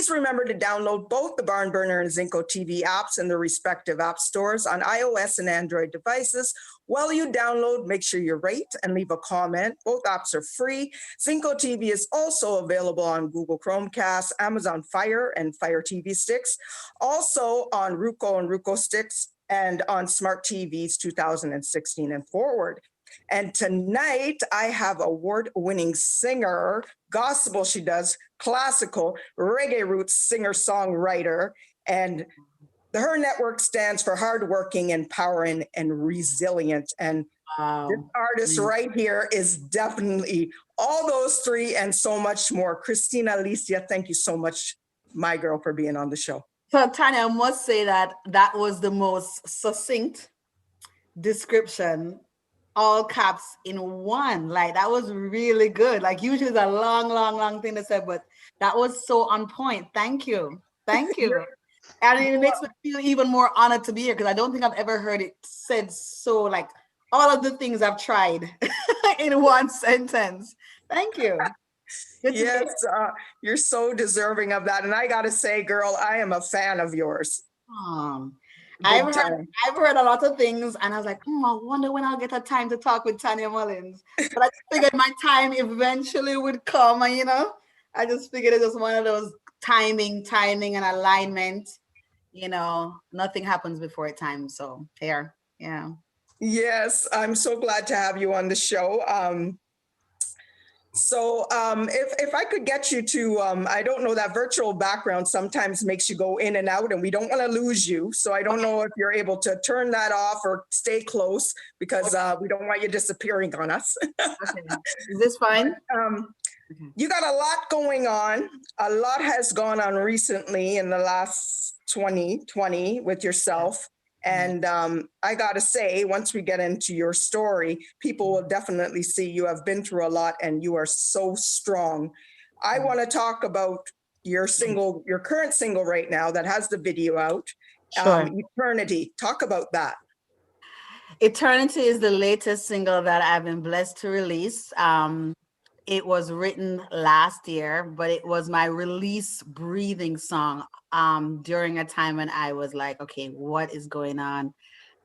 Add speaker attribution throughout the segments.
Speaker 1: Please remember to download both the BarnBurner and Zingo TV apps in their respective app stores on iOS and Android devices. While you download, make sure you rate and leave a comment. Both apps are free. Zingo TV is also available on Google Chromecast, Amazon Fire and Fire TV sticks, also on Roku and Roku sticks, and on smart TVs 2016 and forward. And tonight I have award-winning singer, gospel she does, classical, reggae roots singer-songwriter, and the H.E.R network stands for hardworking, empowering, and resilient. And this artist right here is definitely all those three and so much more. Christina Alicia, thank you so much, my girl, for being on the show.
Speaker 2: So Tanya, I must say that that was the most succinct description, all caps in one. Like, that was really good. Like, usually it's a long thing to say, but that was so on point. Thank you. Thank you. And it makes me feel even more honored to be here, because I don't think I've ever heard it said so, like all of the things I've tried in one sentence. Thank you.
Speaker 1: Yes, you're so deserving of that. And I got to say, girl, I am a fan of yours.
Speaker 2: I've heard a lot of things, and I was like, I wonder when I'll get a time to talk with Tanya Mullins. But I figured my time eventually would come, and I just figured it's just one of those timing and alignment. Nothing happens before time. So here, yeah.
Speaker 1: Yes, I'm so glad to have you on the show. So if I could get you to, I don't know, that virtual background sometimes makes you go in and out, and we don't want to lose you. So I don't know if you're able to turn that off or stay close, because we don't want you disappearing on us.
Speaker 2: Okay. Is this fine?
Speaker 1: But, you got a lot going on. A lot has gone on recently in the last 2020 with yourself. And I got to say, once we get into your story, people will definitely see you have been through a lot and you are so strong. I want to talk about your single, your current single right now that has the video out,
Speaker 2: Sure.
Speaker 1: Eternity. Talk about that.
Speaker 2: Eternity is the latest single that I've been blessed to release. It was written last year, but it was my release breathing song during a time when I was like, okay, what is going on?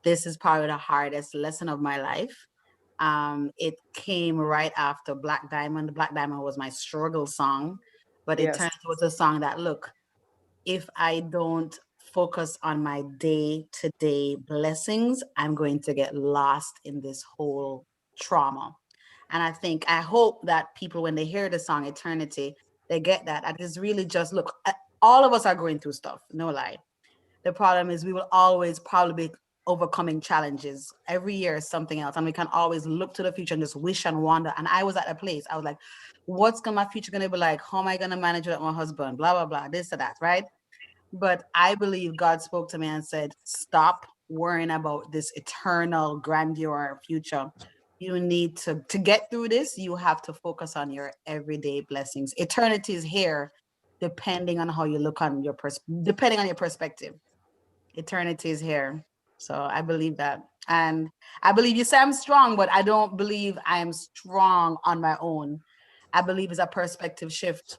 Speaker 2: This is probably the hardest lesson of my life. It came right after Black Diamond. Black Diamond was my struggle song, but Eternity was a song that, look, if I don't focus on my day-to-day blessings, I'm going to get lost in this whole trauma. And I hope that people, when they hear the song Eternity, they get that. And it's really just, look, all of us are going through stuff, no lie. The problem is we will always probably be overcoming challenges. Every year is something else. And we can always look to the future and just wish and wonder. And I was at a place, I was like, what's my future going to be like? How am I going to manage with my husband? Blah, blah, blah, this or that, right? But I believe God spoke to me and said, stop worrying about this eternal grandeur future. You need to get through this, you have to focus on your everyday blessings. Eternity is here, depending on how you look on your depending on your perspective. Eternity is here. So I believe that. And I believe you say I'm strong, but I don't believe I am strong on my own. I believe it's a perspective shift.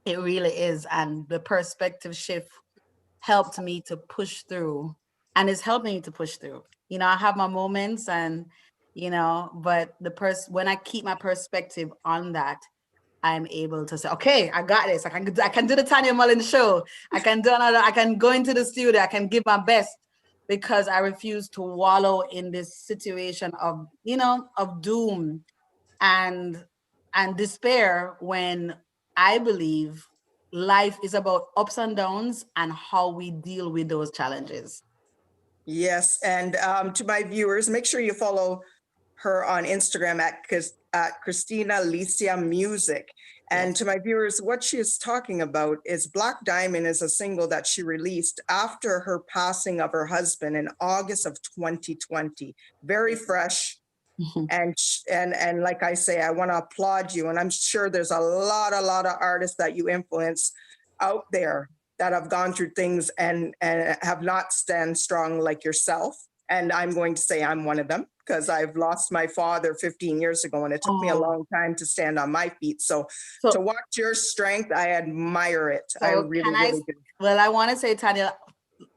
Speaker 2: It really is. And the perspective shift helped me to push through, and it's helping me to push through. I have my moments, and but when I keep my perspective on that, I'm able to say, okay, I got this. I can do the Tanya Mullins show. I can go into the studio. I can give my best, because I refuse to wallow in this situation of, of doom and despair, when I believe life is about ups and downs and how we deal with those challenges.
Speaker 1: Yes. And to my viewers, make sure you follow her on Instagram at Christina Alicia Music. And to my viewers, what she is talking about is Black Diamond is a single that she released after her passing of her husband in August of 2020. Very fresh. And like I say, I want to applaud you. And I'm sure there's a lot of artists that you influence out there that have gone through things and have not stand strong like yourself. And I'm going to say I'm one of them because I've lost my father 15 years ago and it took me a
Speaker 2: Oh,
Speaker 1: long time to stand on my feet. So to
Speaker 2: so
Speaker 1: watch your strength, I admire it. I
Speaker 2: so
Speaker 1: really,
Speaker 2: can I?
Speaker 1: really do.
Speaker 2: Well, I want to say, Tanya,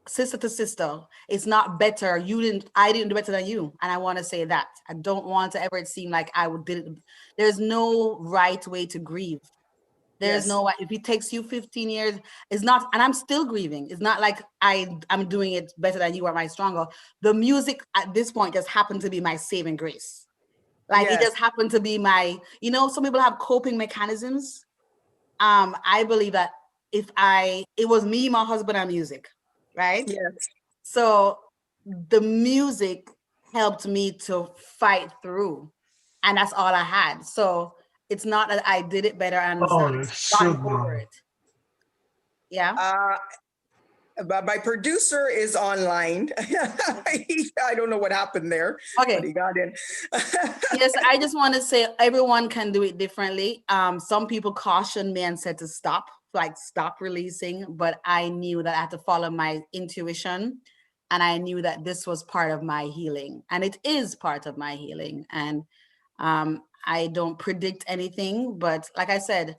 Speaker 2: sister to sister, it's not better. I didn't do better than you, and I want to say that. I don't want to ever seem like did it. There's no right way to grieve. There's
Speaker 1: Yes,
Speaker 2: no, if it takes you 15 years, it's not, and I'm still grieving. It's not like I'm doing it better than you or my stronger. The music at this point just happened to be my saving grace. Like it
Speaker 1: yes,
Speaker 2: just happened to be my, some people have coping mechanisms. I believe that it was me, my husband, and music, right?
Speaker 1: yes,
Speaker 2: So the music helped me to fight through, and that's all I had. So it's not that I did it better and
Speaker 3: Oh, that's so
Speaker 2: gotten over
Speaker 3: good.
Speaker 2: it. Yeah.
Speaker 1: uh, but my producer is online. I don't know what happened there, but
Speaker 2: Okay.
Speaker 1: he got in.
Speaker 2: Yes, I just want to say everyone can do it differently. Some people cautioned me and said to stop, like stop releasing, but I knew that I had to follow my intuition, and I knew that this was part of my healing, and it is part of my healing. And I don't predict anything, but like I said,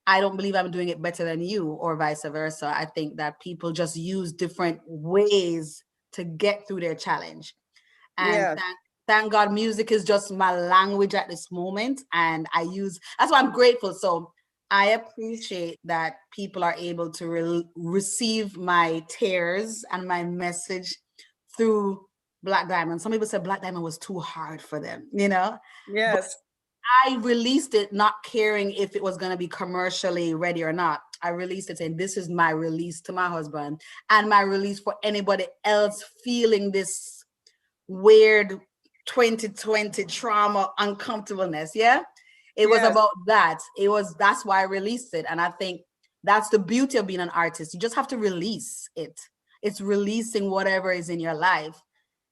Speaker 2: I don't believe I'm doing it better than you or vice versa. I think that people just use different ways to get through their challenge. And
Speaker 1: Yes,
Speaker 2: thank God music is just my language at this moment. And that's why I'm grateful. So I appreciate that people are able to receive my tears and my message through Black Diamond. Some people said Black Diamond was too hard for them, but
Speaker 1: yes,
Speaker 2: I released it not caring if it was going to be commercially ready or not. I released it saying, this is my release to my husband and my release for anybody else feeling this weird 2020 trauma, uncomfortableness. Yeah. It was
Speaker 1: yes,
Speaker 2: about that. That's why I released it. And I think that's the beauty of being an artist. You just have to release it. It's releasing whatever is in your life.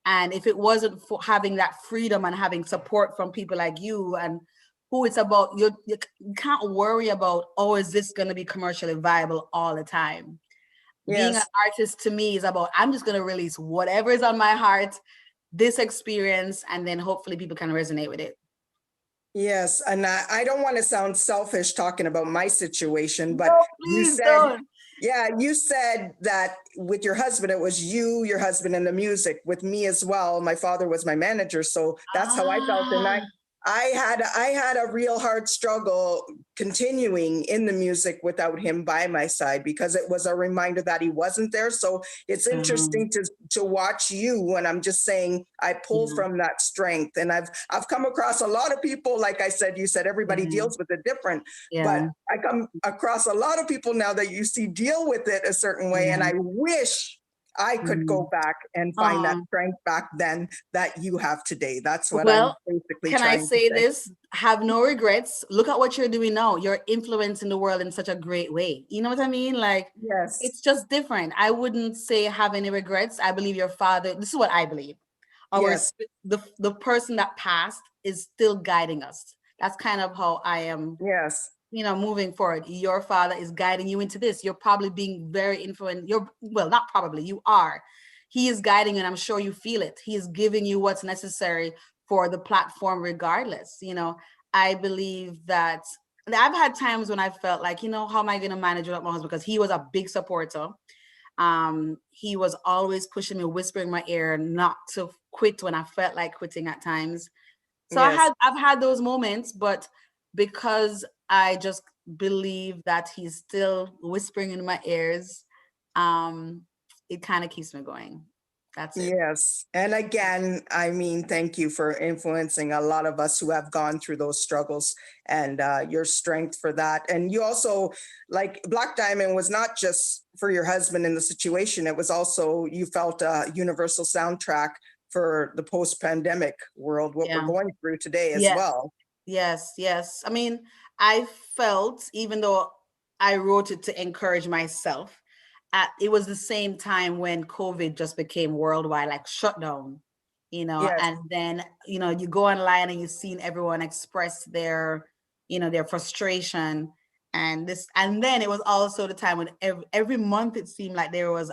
Speaker 2: And if it wasn't for having that freedom and having support from people like you and who it's about, you can't worry about, oh, is this going to be commercially viable all the time? Being an
Speaker 1: yes.
Speaker 2: artist to me is about, I'm just going to release whatever is on my heart, this experience, and then hopefully people can resonate with it.
Speaker 1: Yes, and I don't want to sound selfish talking about my situation, but
Speaker 2: No,
Speaker 1: you
Speaker 2: please
Speaker 1: said,
Speaker 2: don't.
Speaker 1: yeah, you said that with your husband, it was you, your husband, and the music. With me as well, my father was my manager, so that's how I felt, and
Speaker 2: Ah,
Speaker 1: I had a real hard struggle continuing in the music without him by my side because it was a reminder that he wasn't there. So it's
Speaker 2: um,
Speaker 1: interesting to watch you, and I'm just saying I pull
Speaker 2: yeah,
Speaker 1: from that strength. And I've come across a lot of people, like I said, you said everybody
Speaker 2: yeah,
Speaker 1: deals with it different, but
Speaker 2: yeah,
Speaker 1: I come across a lot of people now that you see deal with it a certain way, and
Speaker 2: yeah.
Speaker 1: I wish I could go
Speaker 2: Mm.
Speaker 1: back and find that strength back then that you have today. That's what I'm
Speaker 2: Well,
Speaker 1: basically
Speaker 2: can I
Speaker 1: trying to
Speaker 2: say
Speaker 1: say.
Speaker 2: this? Have no regrets. Look at what you're doing now. You're influencing the world in such a great way. You know what I mean? Like,
Speaker 1: Yes,
Speaker 2: it's just different. I wouldn't say have any regrets. I believe your father, this is what I believe.
Speaker 1: yes,
Speaker 2: The person that passed is still guiding us. That's kind of how I am,
Speaker 1: yes,
Speaker 2: moving forward. Your father is guiding you into this. You're probably being very influential. Well, not probably, you are. He is guiding you, and I'm sure you feel it. He is giving you what's necessary for the platform, regardless. I believe that I've had times when I felt like, how am I going to manage without my husband? Because he was a big supporter. He was always pushing me, whispering in my ear not to quit when I felt like quitting at times. So
Speaker 1: yes.
Speaker 2: I've had those moments, but because I just believe that he's still whispering in my ears, it kind of keeps me going. That's it.
Speaker 1: Yes. And again, I mean, thank you for influencing a lot of us who have gone through those struggles and your strength for that. And you also, like Black Diamond was not just for your husband in the situation, it was also, you felt a universal soundtrack for the post pandemic world, what we're
Speaker 2: Yeah.
Speaker 1: going through today as
Speaker 2: Yes.
Speaker 1: well.
Speaker 2: Yes. Yes. I mean, I felt, even though I wrote it to encourage myself, it was the same time when COVID just became worldwide, like shutdown,
Speaker 1: Yes.
Speaker 2: and then, you go online and you've seen everyone express their frustration and then it was also the time when every month it seemed like there was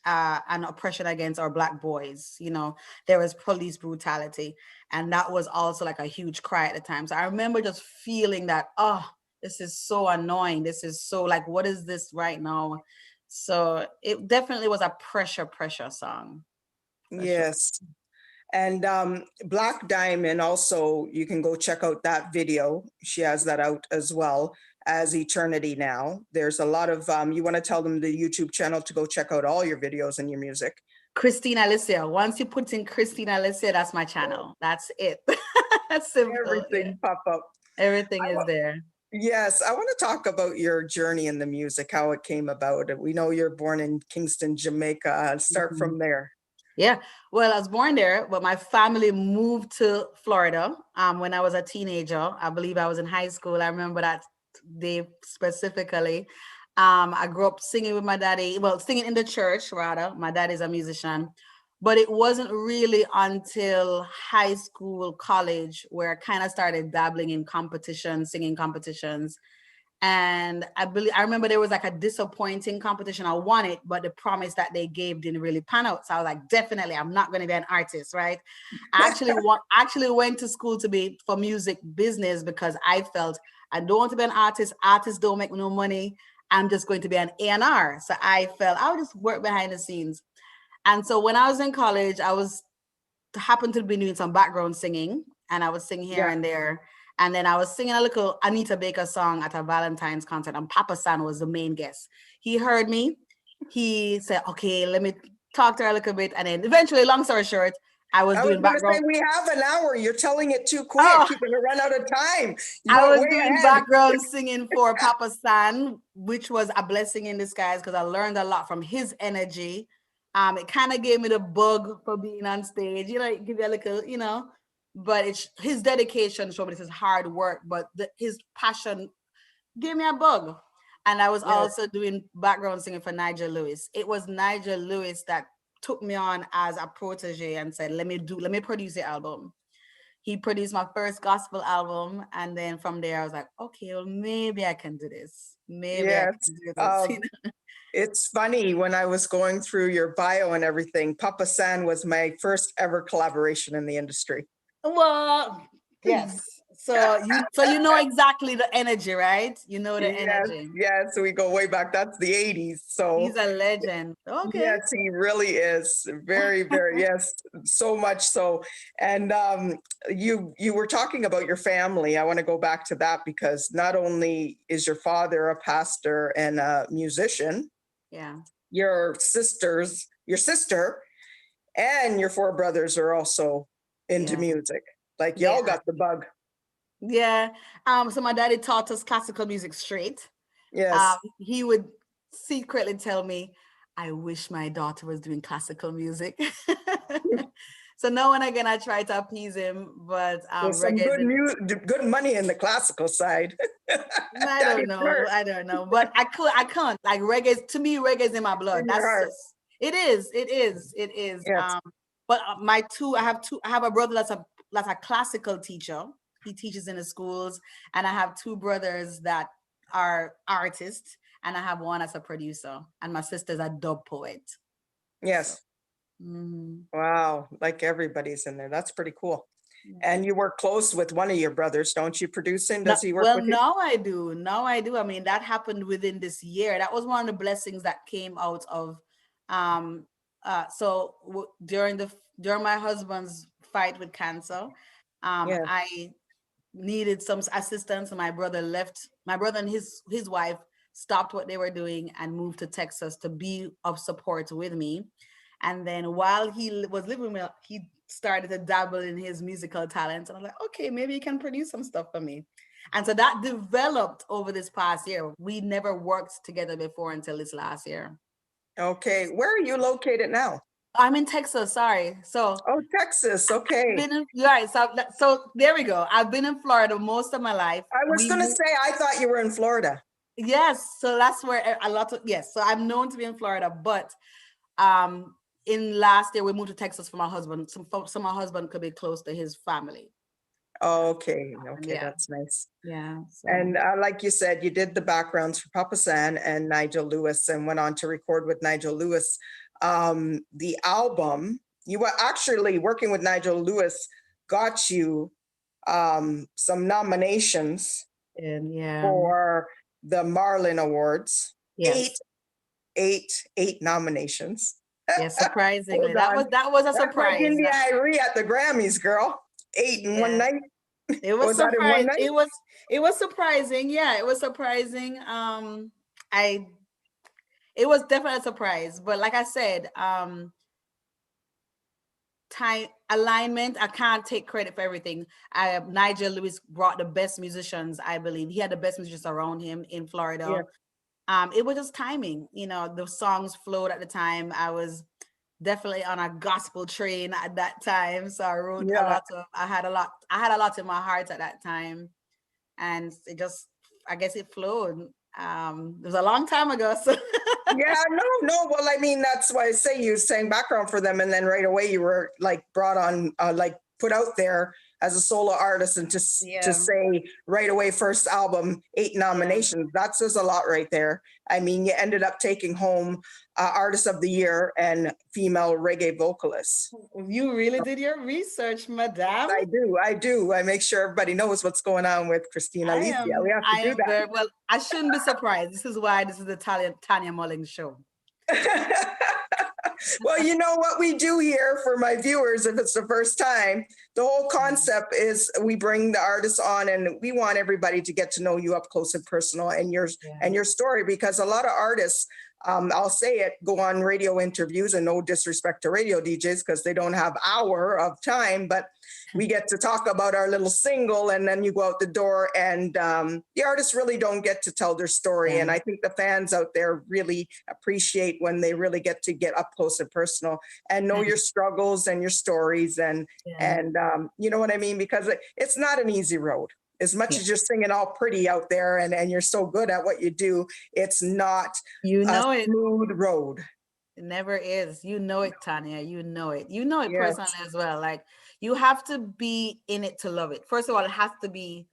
Speaker 2: and oppression against our Black boys. You know, there was police brutality, and that was also like a huge cry at the time. So I remember just feeling that, oh, this is so annoying. This is so like, what is this right now? So it definitely was a pressure song. For sure.
Speaker 1: Yes. And Black Diamond also, you can go check out that video. She has that out as well as Eternity Now. There's a lot of, you want to tell them the YouTube channel to go check out all your videos and your music.
Speaker 2: Christina Alicia. Once you put in Christina Alicia, that's my channel. That's it. That's simple.
Speaker 1: Everything pop up.
Speaker 2: Everything is there.
Speaker 1: Yes, I want to talk about your journey in the music, how it came about. We know you're born in Kingston, Jamaica. Start from there.
Speaker 2: Yeah, well, I was born there, but my family moved to Florida when I was a teenager. I believe I was in high school. I remember that day specifically. I grew up singing with my daddy, well, singing in the church, rather. My dad is a musician. But it wasn't really until high school, college, where I kind of started dabbling in competitions, singing competitions. And I remember there was like a disappointing competition. I won it, but the promise that they gave didn't really pan out. So I was like, definitely, I'm not going to be an artist, right? I actually went to school for music business because I felt I don't want to be an artist. Artists don't make no money. I'm just going to be an A&R. So I felt I would just work behind the scenes. And so when I was in college, happened to be doing some background singing, and I was singing here and there. And then I was singing a little Anita Baker song at a Valentine's concert, and Papa San was the main guest. He heard me. He said, okay, let me talk to her a little bit. And then eventually, long story short, I was doing background.
Speaker 1: We have an hour. You're telling it too quick. You're going to run out of time.
Speaker 2: I was doing background singing for Papa San, which was a blessing in disguise because I learned a lot from his energy. It kind of gave me the bug for being on stage, you know, give you a little, you know, but it's his dedication showed me this is hard work, but his passion gave me a bug. And I was also doing background singing for Nigel Lewis. It was Nigel Lewis that took me on as a protege and said, let me produce the album. He produced my first gospel album. And then from there, I was like, okay, well, maybe I can do this. Maybe I can do this.
Speaker 1: It's funny, when I was going through your bio and everything, Papa San was my first ever collaboration in the industry.
Speaker 2: Well, yes. So you know exactly the energy, right? You know the energy.
Speaker 1: Yes, we go way back. That's the 80s. So
Speaker 2: he's a legend. Okay.
Speaker 1: Yes, he really is. Very, very, yes, so much so. And you were talking about your family. I want to go back to that because not only is your father a pastor and a musician, your sister and your 4 brothers are also into music. Like y'all got the bug.
Speaker 2: Yeah. So my daddy taught us classical music straight.
Speaker 1: Yes.
Speaker 2: He would secretly tell me, I wish my daughter was doing classical music. So now and again, I try to appease him, but
Speaker 1: there's some good money in the classical side.
Speaker 2: I don't know, but I can't. Like reggae, to me, reggae is in my blood. It is. Yes. But I have a brother that's a classical teacher. He teaches in the schools, and I have 2 brothers that are artists, and I have one as a producer, and my sister's a dub poet.
Speaker 1: Yes. So. Wow, like everybody's in there. That's pretty cool. And you work close with one of your brothers, don't you? Producing? Does he work with you?
Speaker 2: Now I do. I mean, that happened within this year. That was one of the blessings that came out of during my husband's fight with cancer, I needed some assistance. My brother and his wife stopped what they were doing and moved to Texas to be of support with me. And then while he was living with me, he started to dabble in his musical talents. And I'm like, okay, maybe he can produce some stuff for me. And so that developed over this past year. We never worked together before until this last year.
Speaker 1: Okay. Where are you located now?
Speaker 2: I'm in Texas, sorry.
Speaker 1: Texas, okay.
Speaker 2: So there we go. I've been in Florida most of my life.
Speaker 1: I was going to say, I thought you were in Florida.
Speaker 2: Yes, so that's where so I'm known to be in Florida, but in last year we moved to Texas for my husband, so my husband could be close to his family.
Speaker 1: Okay, that's nice.
Speaker 2: Yeah. So.
Speaker 1: And like you said, you did the backgrounds for Papa San and Nigel Lewis and went on to record with Nigel Lewis the album, you were actually working with Nigel Lewis, got you some nominations
Speaker 2: And yeah,
Speaker 1: for the Marlin Awards.
Speaker 2: yes,
Speaker 1: Eight nominations.
Speaker 2: yes. Surprisingly,
Speaker 1: Hold on.
Speaker 2: that was a
Speaker 1: That's like
Speaker 2: surprise.
Speaker 1: India Irie at the Grammys, girl. Eight in one
Speaker 2: Yeah,
Speaker 1: night.
Speaker 2: it was
Speaker 1: Was that in one
Speaker 2: surprise.
Speaker 1: night?
Speaker 2: It was surprising. Yeah, it was surprising. I it was definitely a surprise. But like I said, time alignment. I can't take credit for everything. Nigel Lewis brought the best musicians. I believe he had the best musicians around him in
Speaker 1: Yeah.
Speaker 2: Florida. It was just timing. You know, the songs flowed at the time. I was definitely on a gospel train at that time, so I wrote a
Speaker 1: Yeah.
Speaker 2: lot of. I had a lot in my heart at that time, and it just. I guess it flowed. It was a long time ago, so.
Speaker 1: Yeah, no. Well, I mean, that's why I say you sang background for them, and then right away you were like brought on, like put out there as a solo artist, and to
Speaker 2: Yeah.
Speaker 1: say right away, first album, 8 nominations. That says a lot right there. I mean, you ended up taking home Artist of the Year and female reggae vocalist.
Speaker 2: You really did your research, madame.
Speaker 1: I do. I make sure everybody knows what's going on with Christina Alicia. We have to
Speaker 2: I
Speaker 1: do
Speaker 2: am very well. I shouldn't be surprised. This is why this is the Tanya Mullins show.
Speaker 1: that. Well, you know what we do here for my viewers, if it's the first time, the whole concept is we bring the artists on and we want everybody to get to know you up close and personal and your story, because a lot of artists, I'll say it, go on radio interviews, and no disrespect to radio DJs because they don't have hour of time, but we get to talk about our little single and then you go out the door, and the artists really don't get to tell their story.
Speaker 2: Yeah.
Speaker 1: And I think the fans out there really appreciate when they really get to get up close and personal and know your struggles and your stories, and you know what I mean, because it's not an easy road. As much as you're singing all pretty out there and you're so good at what you do, it's not a smooth road.
Speaker 2: It never is. You know it, Tanya. You know it. You know it
Speaker 1: Yes.
Speaker 2: personally as well. Like, you have to be in it to love it. First of all, it has to be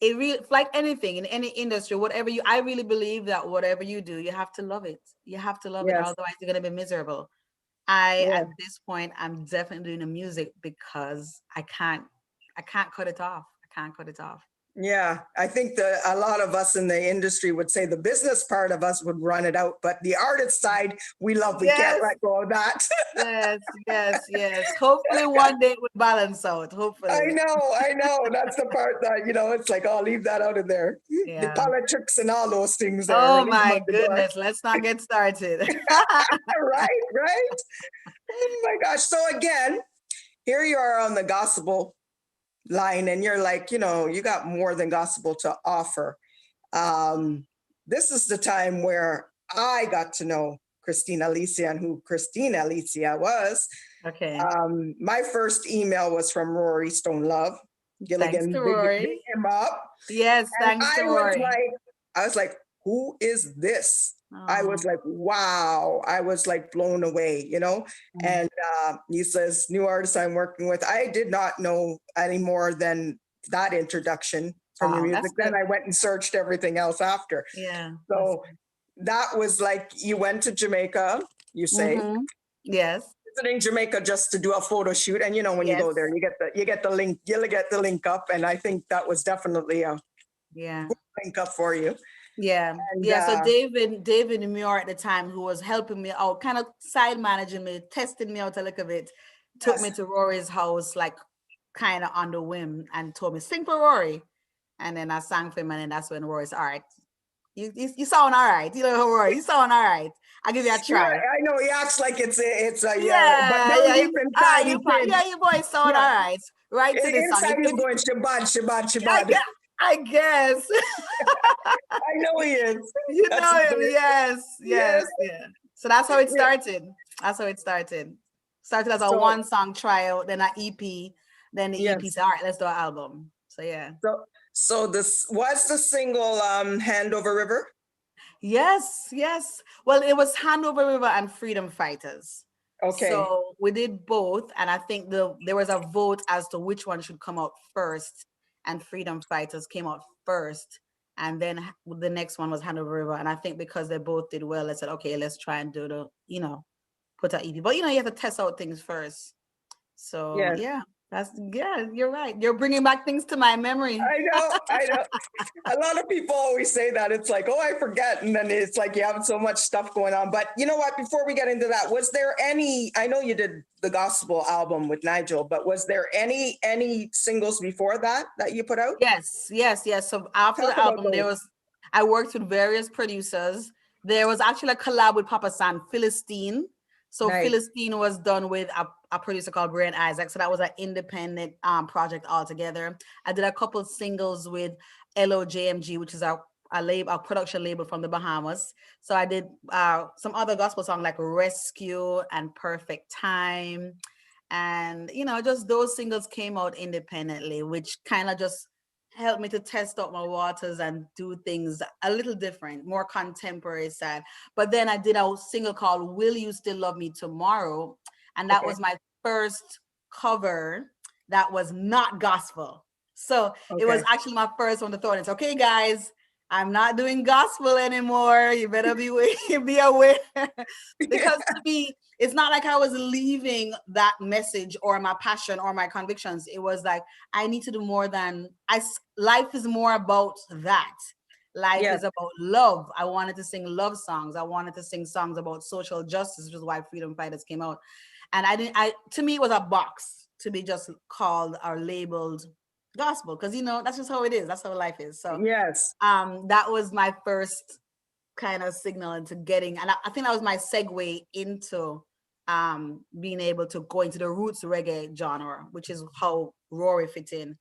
Speaker 2: it really, like anything in any industry, whatever I really believe that whatever you do, you have to love it. You have to love it.
Speaker 1: Yes.
Speaker 2: Otherwise you're gonna be miserable. At this point, I'm definitely doing the music because I can't cut it off. I can't cut it off.
Speaker 1: Yeah, I think a lot of us in the industry would say the business part of us would run it out, but the artist side, we can't let go of that.
Speaker 2: Yes. Hopefully one day it would balance out. Hopefully.
Speaker 1: I know. That's the part that, it's like, I'll leave that out of there.
Speaker 2: Yeah.
Speaker 1: The politics and all those things there.
Speaker 2: Oh my goodness, let's not get started.
Speaker 1: Right. Oh my gosh. So again, here you are on the gospel line, and you're like, you got more than gospel to offer. This is the time where I got to know Christina Alicia and who Christina Alicia was.
Speaker 2: Okay.
Speaker 1: My first email was from Rory Stone Love. Gilligan,
Speaker 2: thanks to Rory.
Speaker 1: Big him up.
Speaker 2: Yes,
Speaker 1: and
Speaker 2: thanks to Rory.
Speaker 1: I was like, who is this? I was like, wow. I was like blown away, And he says, new artist I'm working with. I did not know any more than that introduction from your music. Then I went and searched everything else after.
Speaker 2: Yeah.
Speaker 1: So that was like, you went to Jamaica, you say.
Speaker 2: Yes.
Speaker 1: Visiting Jamaica just to do a photo shoot. And when you go there, you get the link, you'll get the link up. And I think that was definitely a good link up for you.
Speaker 2: Yeah. So David H.E.R at the time, who was helping me out, kind of side managing me, testing me out a little bit, took me to Rory's house, like kind of on the whim, and told me, sing for Rory. And then I sang for him, and then that's when Rory's, all right, you sound all right. Rory, you sound all right. I'll give you a try.
Speaker 1: Yeah, I know he acts like it's a
Speaker 2: but your voice sound all right. Right to this song.
Speaker 1: Inside he's going shabbat.
Speaker 2: I guess.
Speaker 1: I know he is.
Speaker 2: You know him, yes. So that's how it started. Started as a one-song trial, then an EP, then the EP said, all right, let's do an album. So yeah.
Speaker 1: So this was the single Hand Over River?
Speaker 2: Yes. Well, it was Hand Over River and Freedom Fighters.
Speaker 1: Okay.
Speaker 2: So we did both, and I think there was a vote as to which one should come out first, and Freedom Fighters came out first, and then the next one was Hand Over River. And I think because they both did well, I said, okay, let's try and do put out EP. But you know, you have to test out things first. So
Speaker 1: Yes.
Speaker 2: yeah, you're right. You're bringing back things to my memory.
Speaker 1: I know. A lot of people always say that. It's like, oh, I forget. And then it's like you have so much stuff going on. But you know what? Before we get into that, was there any, I know you did the gospel album with Nigel, but was there any singles before that you put out?
Speaker 2: Yes. So after
Speaker 1: Talk
Speaker 2: the
Speaker 1: about
Speaker 2: album,
Speaker 1: those.
Speaker 2: I worked with various producers. There was actually a collab with Papa San, Philistine. So
Speaker 1: Nice.
Speaker 2: Philistine was done with a producer called Brian Isaac. So that was an independent project altogether. I did a couple singles with LOJMG, which is a production label from the Bahamas. So I did some other gospel songs like Rescue and Perfect Time. And, you know, just those singles came out independently, which kind of just helped me to test out my waters and do things a little different, more contemporary side. But then I did a single called Will You Still Love Me Tomorrow? And that
Speaker 1: Okay.
Speaker 2: was my first cover that was not gospel. So it was
Speaker 1: Okay.
Speaker 2: actually my first one to throw in. It's okay, guys. I'm not doing gospel anymore. You better be aware. Because to me, it's not like I was leaving that message or my passion or my convictions. It was like, I need to do more than life is more about that. Life
Speaker 1: Yes.
Speaker 2: is about love. I wanted to sing love songs. I wanted to sing songs about social justice, which is why Freedom Fighters came out. And to me, it was a box to be just called or labeled gospel, because you know that's just how it is. That's how life is. So
Speaker 1: Yes.
Speaker 2: that was my first kind of signal into getting, and I think that was my segue into being able to go into the roots reggae genre, which is how Rory fit in.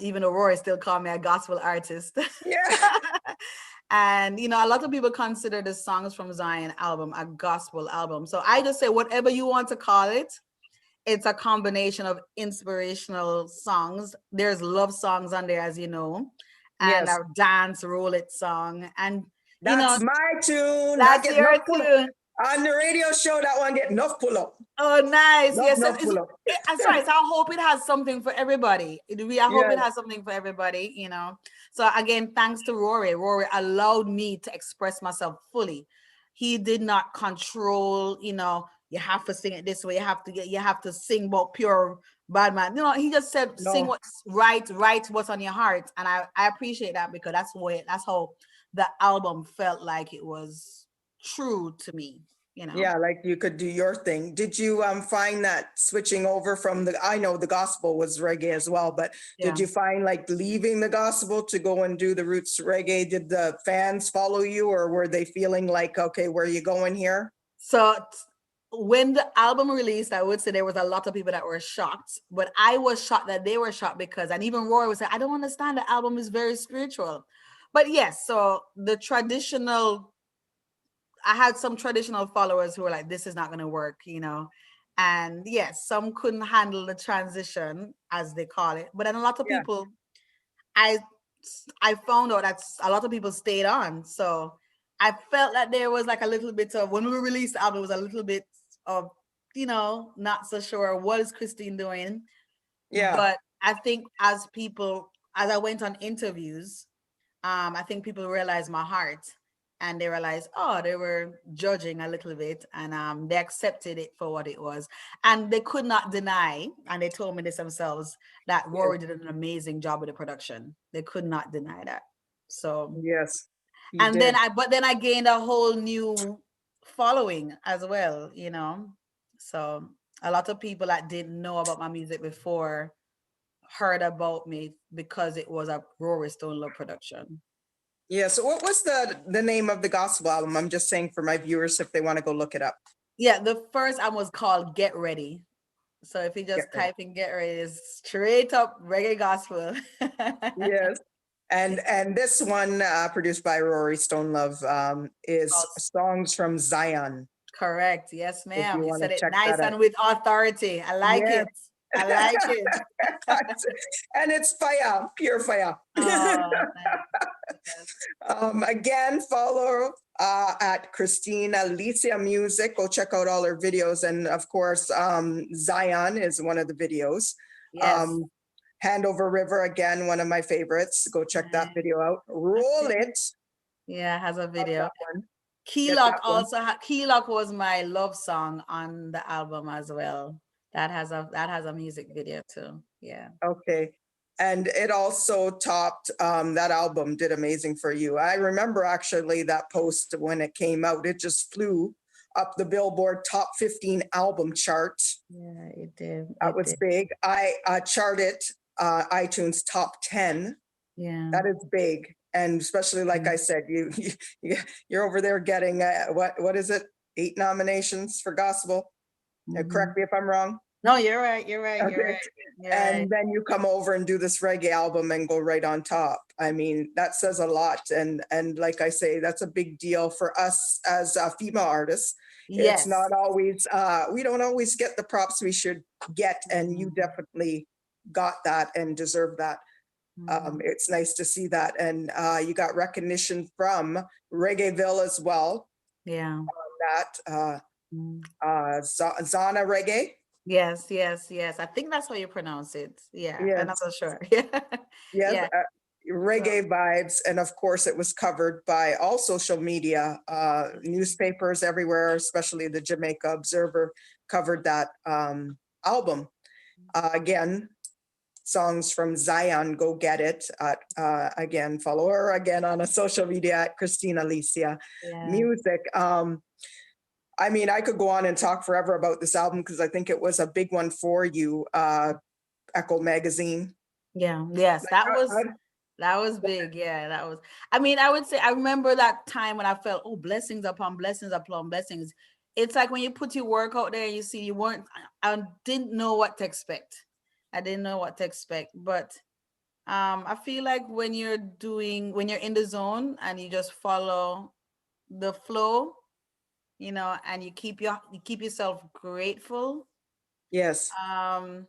Speaker 2: Even though Rory still called me a gospel artist.
Speaker 1: Yeah.
Speaker 2: And you know, a lot of people consider the Songs from Zion album a gospel album. So I just say whatever you want to call it. It's a combination of inspirational songs. There's love songs on there, as you know, and
Speaker 1: Yes.
Speaker 2: a dance roll it song. And you know,
Speaker 1: That's my tune. That
Speaker 2: that's
Speaker 1: get
Speaker 2: your
Speaker 1: enough pull up.
Speaker 2: tune.
Speaker 1: On the radio show, that one get enough pull up.
Speaker 2: Oh, nice. Yes.
Speaker 1: Enough pull up.
Speaker 2: I'm sorry. So I hope it has something for everybody. I hope
Speaker 1: Yes.
Speaker 2: it has something for everybody, you know. So again, thanks to Rory. Rory allowed me to express myself fully. He did not control, you know, you have to sing it this way. You have to sing about pure bad man. You know, he just said, sing
Speaker 1: No.
Speaker 2: what's right, what's on your heart. And I appreciate that, because that's how the album felt like it was true to me, you know.
Speaker 1: Yeah, like you could do your thing. Did you find that switching over from I know the gospel was reggae as well, but
Speaker 2: Yeah.
Speaker 1: did you find like leaving the gospel to go and do the roots reggae? Did the fans follow you, or were they feeling like, okay, where are you going here?
Speaker 2: So when the album released, I would say there was a lot of people that were shocked, but I was shocked that they were shocked, because, and even Roy was saying, I don't understand, the album is very spiritual. But yes, so I had some traditional followers who were like, this is not going to work, you know. And yes, some couldn't handle the transition, as they call it. But then a lot of
Speaker 1: Yeah.
Speaker 2: people, I found out that a lot of people stayed on. So I felt that there was like a little bit of, when we released the album, it was a little bit of, you know, not so sure what is Christine doing.
Speaker 1: Yeah.
Speaker 2: But I think as I went on interviews, I think people realized my heart, and they realized, oh, they were judging a little bit, and they accepted it for what it was. And they could not deny, and they told me this themselves, that Rory did an amazing job with the production. They could not deny that. So,
Speaker 1: Yes. You
Speaker 2: and
Speaker 1: did.
Speaker 2: then I gained a whole new following as well, you know. So a lot of people that didn't know about my music before heard about me because it was a Rory Stone Love production.
Speaker 1: Yeah. So what was the name of the gospel album? I'm just saying for my viewers if they want to go look it up.
Speaker 2: Yeah, the first album was called Get Ready. So if you just type in Get Ready, it's straight up reggae gospel.
Speaker 1: Yes. And this one produced by Rory Stonelove is Songs from Zion.
Speaker 2: Correct. Yes,
Speaker 1: If
Speaker 2: ma'am.
Speaker 1: you
Speaker 2: You
Speaker 1: want to
Speaker 2: said it
Speaker 1: check
Speaker 2: nice
Speaker 1: that out.
Speaker 2: and with authority. I like
Speaker 1: Yes.
Speaker 2: it. I like it.
Speaker 1: And it's fire, pure fire.
Speaker 2: Oh,
Speaker 1: Again, follow at Christine Alicia Music. Go check out all her videos. And of course, Zion is one of the videos.
Speaker 2: yes.
Speaker 1: Hand Over River, again, one of my favorites. Go check that video out. Roll It.
Speaker 2: Yeah, it has a
Speaker 1: Love
Speaker 2: video.
Speaker 1: that one.
Speaker 2: Key
Speaker 1: Get
Speaker 2: Lock
Speaker 1: that one.
Speaker 2: also Key Lock was my love song on the album as well. That has a music video too. Yeah.
Speaker 1: Okay. And it also topped, that album did amazing for you. I remember actually that post when it came out, it just flew up the Billboard top 15 album chart.
Speaker 2: Yeah, it did.
Speaker 1: That
Speaker 2: It
Speaker 1: was
Speaker 2: did.
Speaker 1: big. I charted iTunes top 10.
Speaker 2: Yeah.
Speaker 1: That is big. And especially, like I said, you're over there getting, what is it? 8 nominations for gospel. Correct me if I'm wrong.
Speaker 2: No, you're right. You're right. You're
Speaker 1: Okay.
Speaker 2: right. You're
Speaker 1: And
Speaker 2: right.
Speaker 1: then you come over and do this reggae album and go right on top. I mean, that says a lot. And like I say, that's a big deal for us as female artists. It's
Speaker 2: Yes.
Speaker 1: not always, we don't always get the props we should get. And you definitely got that and deserve that. It's nice to see that. And you got recognition from Reggaeville as well.
Speaker 2: Yeah.
Speaker 1: That Zana Reggae.
Speaker 2: Yes, yes, yes. I think that's how you pronounce it. Yeah, I'm not
Speaker 1: Yes.
Speaker 2: so sure. Yeah.
Speaker 1: Yes,
Speaker 2: Yeah.
Speaker 1: reggae vibes. And of course, it was covered by all social media, newspapers everywhere, especially the Jamaica Observer covered that album. Again, songs from Zion, Go Get It. Again, follow her again on a social media at Christina Alicia
Speaker 2: Yeah.
Speaker 1: Music. I mean, I could go on and talk forever about this album because I think it was a big one for you, Echo Magazine.
Speaker 2: Yeah. Yes, that was big. Yeah, that was. I mean, I would say I remember that time when I felt, oh, blessings upon blessings upon blessings. It's like when you put your work out there, you see you weren't. I didn't know what to expect. I didn't know what to expect, but I feel like when you're in the zone and you just follow the flow, and you keep yourself grateful,
Speaker 1: Yes.
Speaker 2: and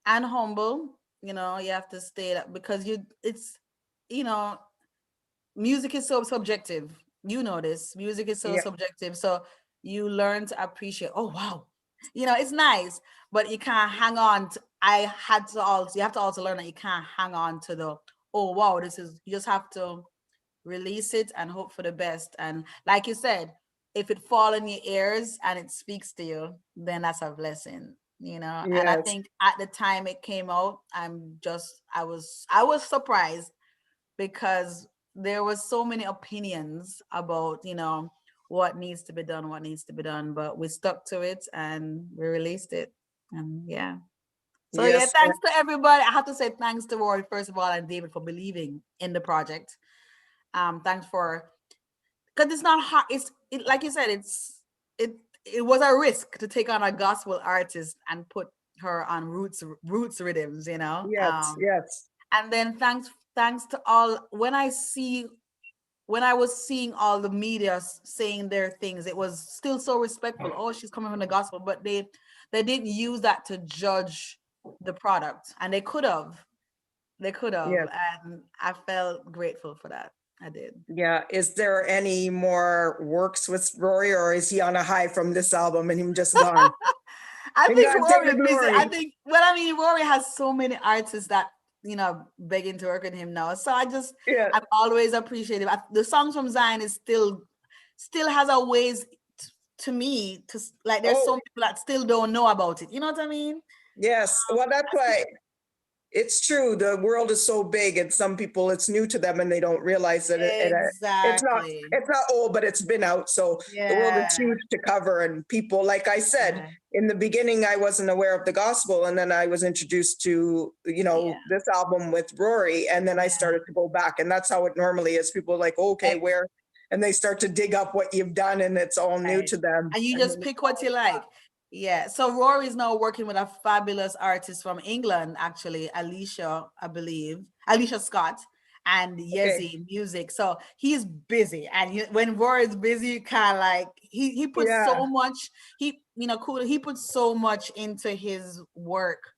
Speaker 2: humble. You have to stay that because you know music is so subjective. This music is so
Speaker 1: Yeah.
Speaker 2: subjective, so you learn to appreciate, oh wow, it's nice, but you can't hang on to, you have to also learn that you can't hang on to the, oh wow, you just have to release it and hope for the best. And like you said, if it fall in your ears and it speaks to you, then that's a blessing. And I
Speaker 1: Yes.
Speaker 2: think at the time it came out, I was surprised because there was so many opinions about what needs to be done, but we stuck to it and we released it. And yeah, so yeah,
Speaker 1: Yes.
Speaker 2: thanks to everybody. I have to say thanks to Rory first of all and David for believing in the project. Thanks for, because it's not hard. Like you said, it was a risk to take on a gospel artist and put her on roots rhythms,
Speaker 1: Yes. Yes.
Speaker 2: and then thanks to all, when I was seeing all the media saying their things, it was still so respectful. Oh, she's coming from the gospel, but they didn't use that to judge the product, and they could have.
Speaker 1: Yes.
Speaker 2: And I felt grateful for that. I did.
Speaker 1: Yeah. Is there any more works with Rory, or is he on a high from this album and him just gone?
Speaker 2: I
Speaker 1: And
Speaker 2: think
Speaker 1: God take
Speaker 2: Rory
Speaker 1: the
Speaker 2: is busy.
Speaker 1: glory.
Speaker 2: Rory has so many artists that begging to work with him now. So
Speaker 1: Yeah.
Speaker 2: I'm always appreciative. The songs from Zion is still has a ways to me to, like, there's
Speaker 1: Oh,
Speaker 2: some people that still don't know about it. You know what I mean?
Speaker 1: yes. Well, that's why it's true. The world is so big, and some people it's new to them, and they don't realize that it's not
Speaker 2: Exactly.
Speaker 1: old, but it's been out. So the world is
Speaker 2: Yeah.
Speaker 1: huge to cover, and people, like I said,
Speaker 2: Yeah.
Speaker 1: in the beginning, I wasn't aware of the gospel, and then I was introduced to
Speaker 2: Yeah.
Speaker 1: this album with Rory, and then I started to go back, and that's how it normally is. People are like, okay, where, and they start to dig up what you've done, and it's all new
Speaker 2: Right.
Speaker 1: to them.
Speaker 2: And you
Speaker 1: And
Speaker 2: just pick what you like. Yeah. So Rory is now working with a fabulous artist from England, actually, Alicia, I believe, Alicia Scott and
Speaker 1: okay,
Speaker 2: Yezi Music. So he's busy. And when Rory is busy, you kind of like, he puts
Speaker 1: yeah,
Speaker 2: so much, cool. He puts so much into his work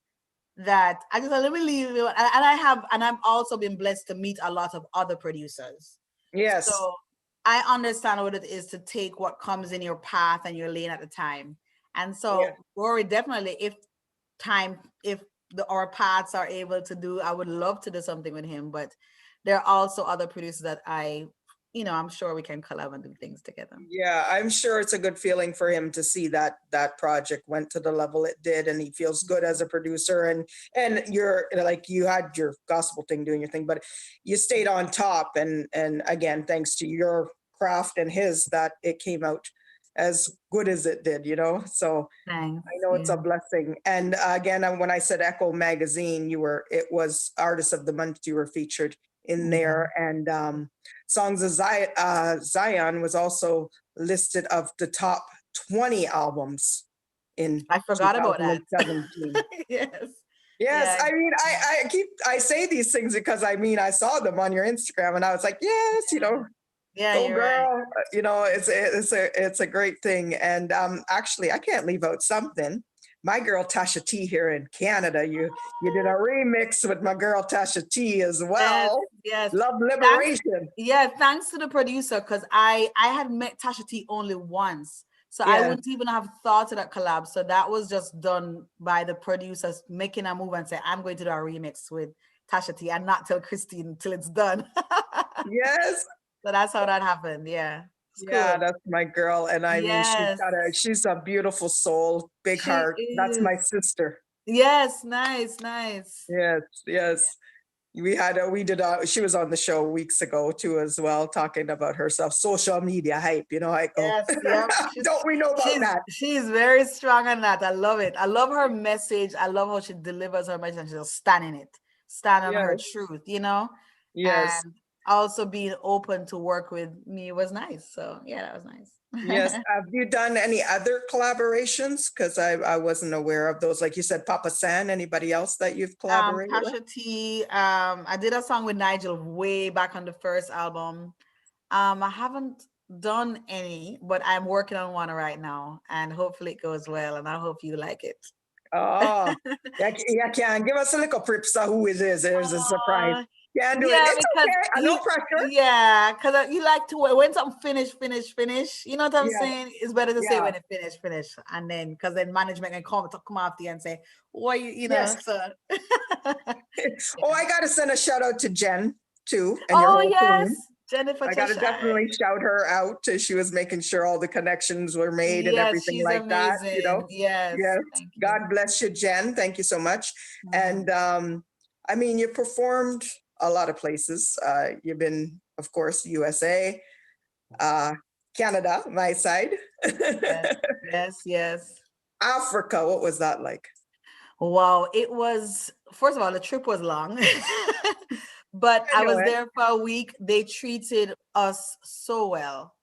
Speaker 2: that I just let me leave it. And I've also been blessed to meet a lot of other producers.
Speaker 1: yes,
Speaker 2: So I understand what it is to take what comes in your path and your lane at the time. And
Speaker 1: yeah,
Speaker 2: so Rory, definitely, if our paths are able to do, I would love to do something with him. But there are also other producers that I I'm sure we can collab and do things together.
Speaker 1: Yeah, I'm sure it's a good feeling for him to see that that project went to the level it did, and he feels good as a producer. And you're like, you had your gospel thing doing your thing, but you stayed on top. And again, thanks to your craft and his, that it came out as good as it did. So
Speaker 2: Thanks.
Speaker 1: I know it's a
Speaker 2: Yeah.
Speaker 1: blessing. And again, when I said Echo Magazine, it was Artist of the Month. You were featured in
Speaker 2: Yeah.
Speaker 1: there, and Songs of Zion was also listed of the top 20 albums in
Speaker 2: I forgot about that.
Speaker 1: 2017.
Speaker 2: Yes.
Speaker 1: Yes,
Speaker 2: Yeah.
Speaker 1: I mean, I say these things because I mean, I saw them on your Instagram, and I was like, yes,
Speaker 2: Yeah,
Speaker 1: go
Speaker 2: you're right.
Speaker 1: girl. It's a great thing. And actually, I can't leave out something. My girl Tasha T here in Canada, you did a remix with my girl Tasha T as
Speaker 2: Yes,
Speaker 1: well.
Speaker 2: yes.
Speaker 1: Love
Speaker 2: Thanks.
Speaker 1: Liberation.
Speaker 2: Yeah, thanks to the producer, because I had met Tasha T only once. So I
Speaker 1: Yes,
Speaker 2: wouldn't even have thought of that collab. So that was just done by the producers making a move and say, I'm going to do a remix with Tasha T and not tell Christine till it's done.
Speaker 1: yes.
Speaker 2: So that's how that happened. Yeah. It's
Speaker 1: Yeah,
Speaker 2: cool.
Speaker 1: that's my girl. And I mean,
Speaker 2: Yes,
Speaker 1: she's a beautiful soul, big
Speaker 2: she
Speaker 1: heart. That's my
Speaker 2: is.
Speaker 1: sister.
Speaker 2: Yes, nice, nice.
Speaker 1: Yes, yes. She was on the show weeks ago too as well, talking about herself, social media hype, I go,
Speaker 2: Yes, yep.
Speaker 1: don't we know about that?
Speaker 2: She's very strong on that. I love it. I love her message. I love how she delivers her message and she'll stand in it, stand on her
Speaker 1: Yes,
Speaker 2: truth,
Speaker 1: yes,
Speaker 2: and also being open to work with me was nice. So yeah, that was
Speaker 1: yes.
Speaker 2: nice.
Speaker 1: Have you done any other collaborations? Because I wasn't aware of those. Like you said, Papa San, anybody else that you've collaborated with?
Speaker 2: Tasha T, I did a song with Nigel way back on the first album. I haven't done any, but I'm working on one right now, and hopefully it goes well, and I hope you like it.
Speaker 1: Oh, yeah, yeah, can give us a little prips of who it is. There's a surprise.
Speaker 2: Uh,
Speaker 1: Can do it.
Speaker 2: yeah,
Speaker 1: It's
Speaker 2: because
Speaker 1: okay. No pressure.
Speaker 2: yeah, because you like to when something finish. You know what I'm
Speaker 1: Yeah,
Speaker 2: saying? It's better to say
Speaker 1: yeah.
Speaker 2: when it finish, and then because then management can come after you and say, "What you
Speaker 1: Yes.
Speaker 2: know?" So,
Speaker 1: Oh, I got to send a shout out to Jen too and your
Speaker 2: oh
Speaker 1: whole
Speaker 2: yes,
Speaker 1: team.
Speaker 2: Jennifer
Speaker 1: I got to
Speaker 2: Cheshire.
Speaker 1: definitely shout her out. She was making sure all the connections were made and
Speaker 2: Yes,
Speaker 1: everything
Speaker 2: she's
Speaker 1: like that.
Speaker 2: amazing. Yes,
Speaker 1: Yes.
Speaker 2: thank you.
Speaker 1: God bless you, Jen. Thank you so much.
Speaker 2: Mhm.
Speaker 1: And I mean, you performed a lot of places. You've been, of course, USA, uh, Canada, my side,
Speaker 2: Yes, yes, yes.
Speaker 1: Africa. What was that like?
Speaker 2: Wow, it was, first of all, the trip was long, but
Speaker 1: I
Speaker 2: I
Speaker 1: know
Speaker 2: was
Speaker 1: it.
Speaker 2: there for a week. They treated us so well.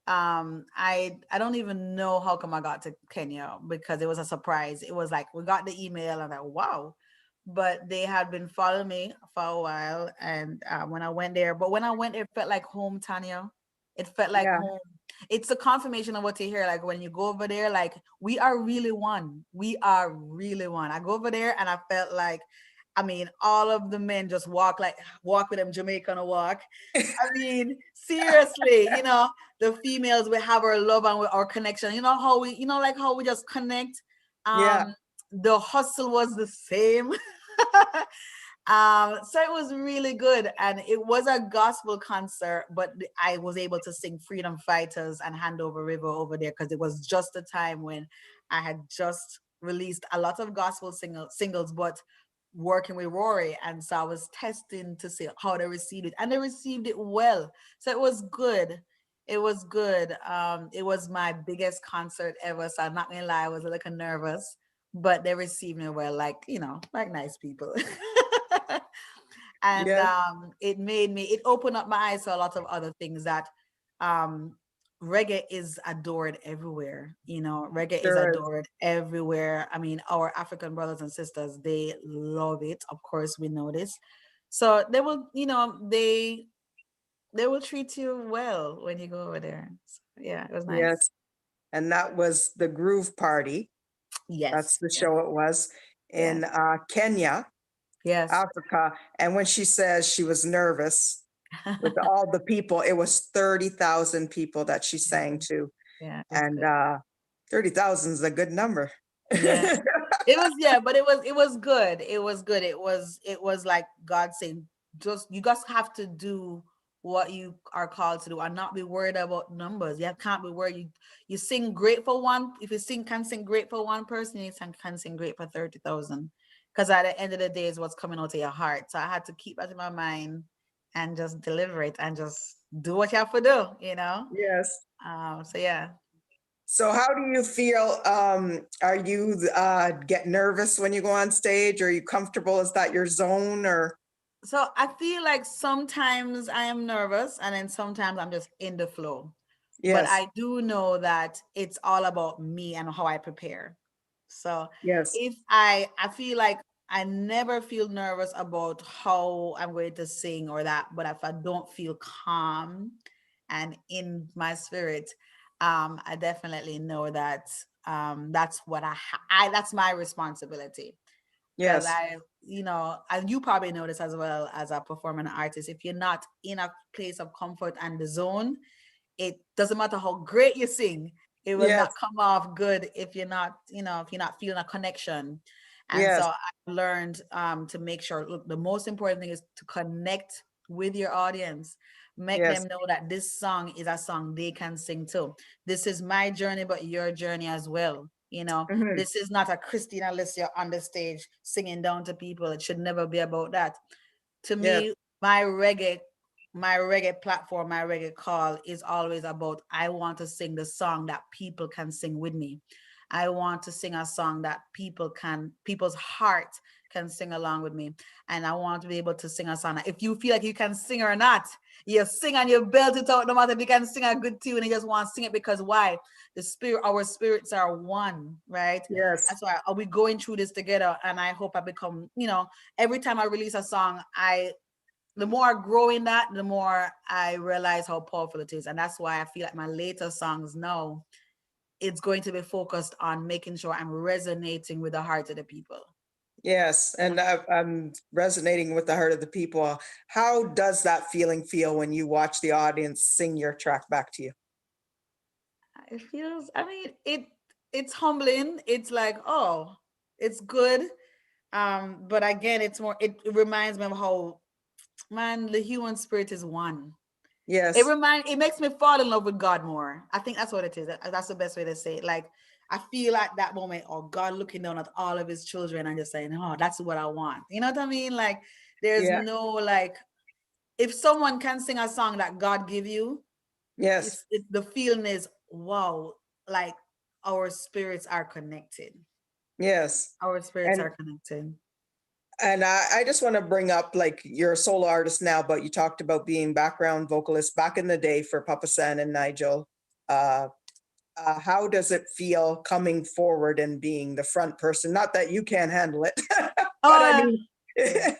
Speaker 2: I don't even know how come I got to Kenya because it was a surprise. It was like we got the email and I wow, but they had been following me for a while. And when I went there, but when I went, it felt like home, Tanya. It felt like
Speaker 1: Yeah.
Speaker 2: home. It's a confirmation of what you hear. Like when you go over there, like we are really one. We are really one. I go over there and I felt like, I mean, all of the men just walk with them Jamaican walk. I mean, seriously, the females we have our love and our connection. You know how we, like how we just connect.
Speaker 1: Yeah.
Speaker 2: The hustle was the same. So it was really good, and it was a gospel concert, but I was able to sing Freedom Fighters and Hand Over River over there because it was just the time when I had just released a lot of gospel singles, but working with Rory, and so I was testing to see how they received it, and they received it well. So it was good. It was good. It was my biggest concert ever, so I'm not gonna lie, I was a little nervous, but they received me well, like like nice people. And
Speaker 1: Yes.
Speaker 2: it opened up my eyes to a lot of other things that um reggae is adored everywhere. Reggae is
Speaker 1: Sure is.
Speaker 2: adored everywhere. I mean, our African brothers and sisters, they love it. Of course, we know this. So they will, they will treat you well when you go over there. So, yeah, it was nice.
Speaker 1: Yes. And that was the Groove Party. That's
Speaker 2: Yes,
Speaker 1: the
Speaker 2: yes,
Speaker 1: show it was
Speaker 2: yes,
Speaker 1: in Kenya,
Speaker 2: yes.
Speaker 1: Africa. And when she says she was nervous with all the people, it was 30,000 people that she sang to.
Speaker 2: Yeah, it was
Speaker 1: And
Speaker 2: good.
Speaker 1: 30,000 is a good number.
Speaker 2: Yeah. It was, yeah, but it was good. It was good. It was like God saying, just you guys have to do what you are called to do and not be worried about numbers. You can't be worried. You sing great for one. If you can sing great for one person, you can sing great for 30,000. Because at the end of the day is what's coming out of your heart. So I had to keep that in my mind and just deliver it and just do what you have to do, you know?
Speaker 1: Yes.
Speaker 2: So yeah.
Speaker 1: So how do you feel? Are you get nervous when you go on stage? Are you comfortable? Is that your zone or?
Speaker 2: So I feel like sometimes I am nervous and then sometimes I'm just in the flow. But
Speaker 1: Yes.
Speaker 2: I do know that it's all about me and how I prepare. So
Speaker 1: Yes.
Speaker 2: if I feel like I never feel nervous about how I'm going to sing or that, but if I don't feel calm and in my spirit, I definitely know that that's what that's my responsibility. Because
Speaker 1: Yes.
Speaker 2: and you probably know this as well as a performing artist, if you're not in a place of comfort and the zone, it doesn't matter how great you sing, it will
Speaker 1: Yes.
Speaker 2: not come off good if you're not, if you're not feeling a connection. And so
Speaker 1: Yes.
Speaker 2: I learned to make sure, look, the most important thing is to connect with your audience. Make
Speaker 1: Yes.
Speaker 2: them know that this song is a song they can sing too. This is my journey, but your journey as well.
Speaker 1: Mhm.
Speaker 2: This is not a Christina Alicia on the stage singing down to people. It should never be about that. To
Speaker 1: Yes.
Speaker 2: me, my reggae platform, my reggae call is always about, I want to sing the song that people can sing with me. I want to sing a song that people's heart can sing along with me. And I want to be able to sing a song that if you feel like you can sing or not, you sing and you belt it out, no matter if you can sing a good tune and you just want to sing it because why? Our spirits are one, right?
Speaker 1: Yes.
Speaker 2: That's why are we going through this together. And I hope I become, every time I release a song, the more I grow in that, the more I realize how powerful it is. And that's why I feel like my later songs now, it's going to be focused on making sure I'm resonating with the heart of the people.
Speaker 1: Yes. And I'm resonating with the heart of the people. How does that feeling feel when you watch the audience sing your track back to you?
Speaker 2: It feels, it's humbling. It's like, oh, it's good. But again, it reminds me of how, man, the human spirit is one.
Speaker 1: Yes.
Speaker 2: It makes me fall in love with God more. I think that's what it is. That's the best way to say it. Like I feel at that moment, oh, God looking down at all of his children and just saying, oh, that's what I want. You know what I mean? Like there's
Speaker 1: Yeah.
Speaker 2: no like, if someone can sing a song that God give you,
Speaker 1: Yes.
Speaker 2: the feeling is wow, like our spirits are connected.
Speaker 1: Yes.
Speaker 2: Our spirits
Speaker 1: And
Speaker 2: are connected.
Speaker 1: I just want to bring up, like, you're a solo artist now, but you talked about being background vocalist back in the day for Papa San and Nigel. Uh, how does it feel coming forward and being the front person? Not that you can't handle it, but I
Speaker 2: Oh,
Speaker 1: mean,
Speaker 2: yeah,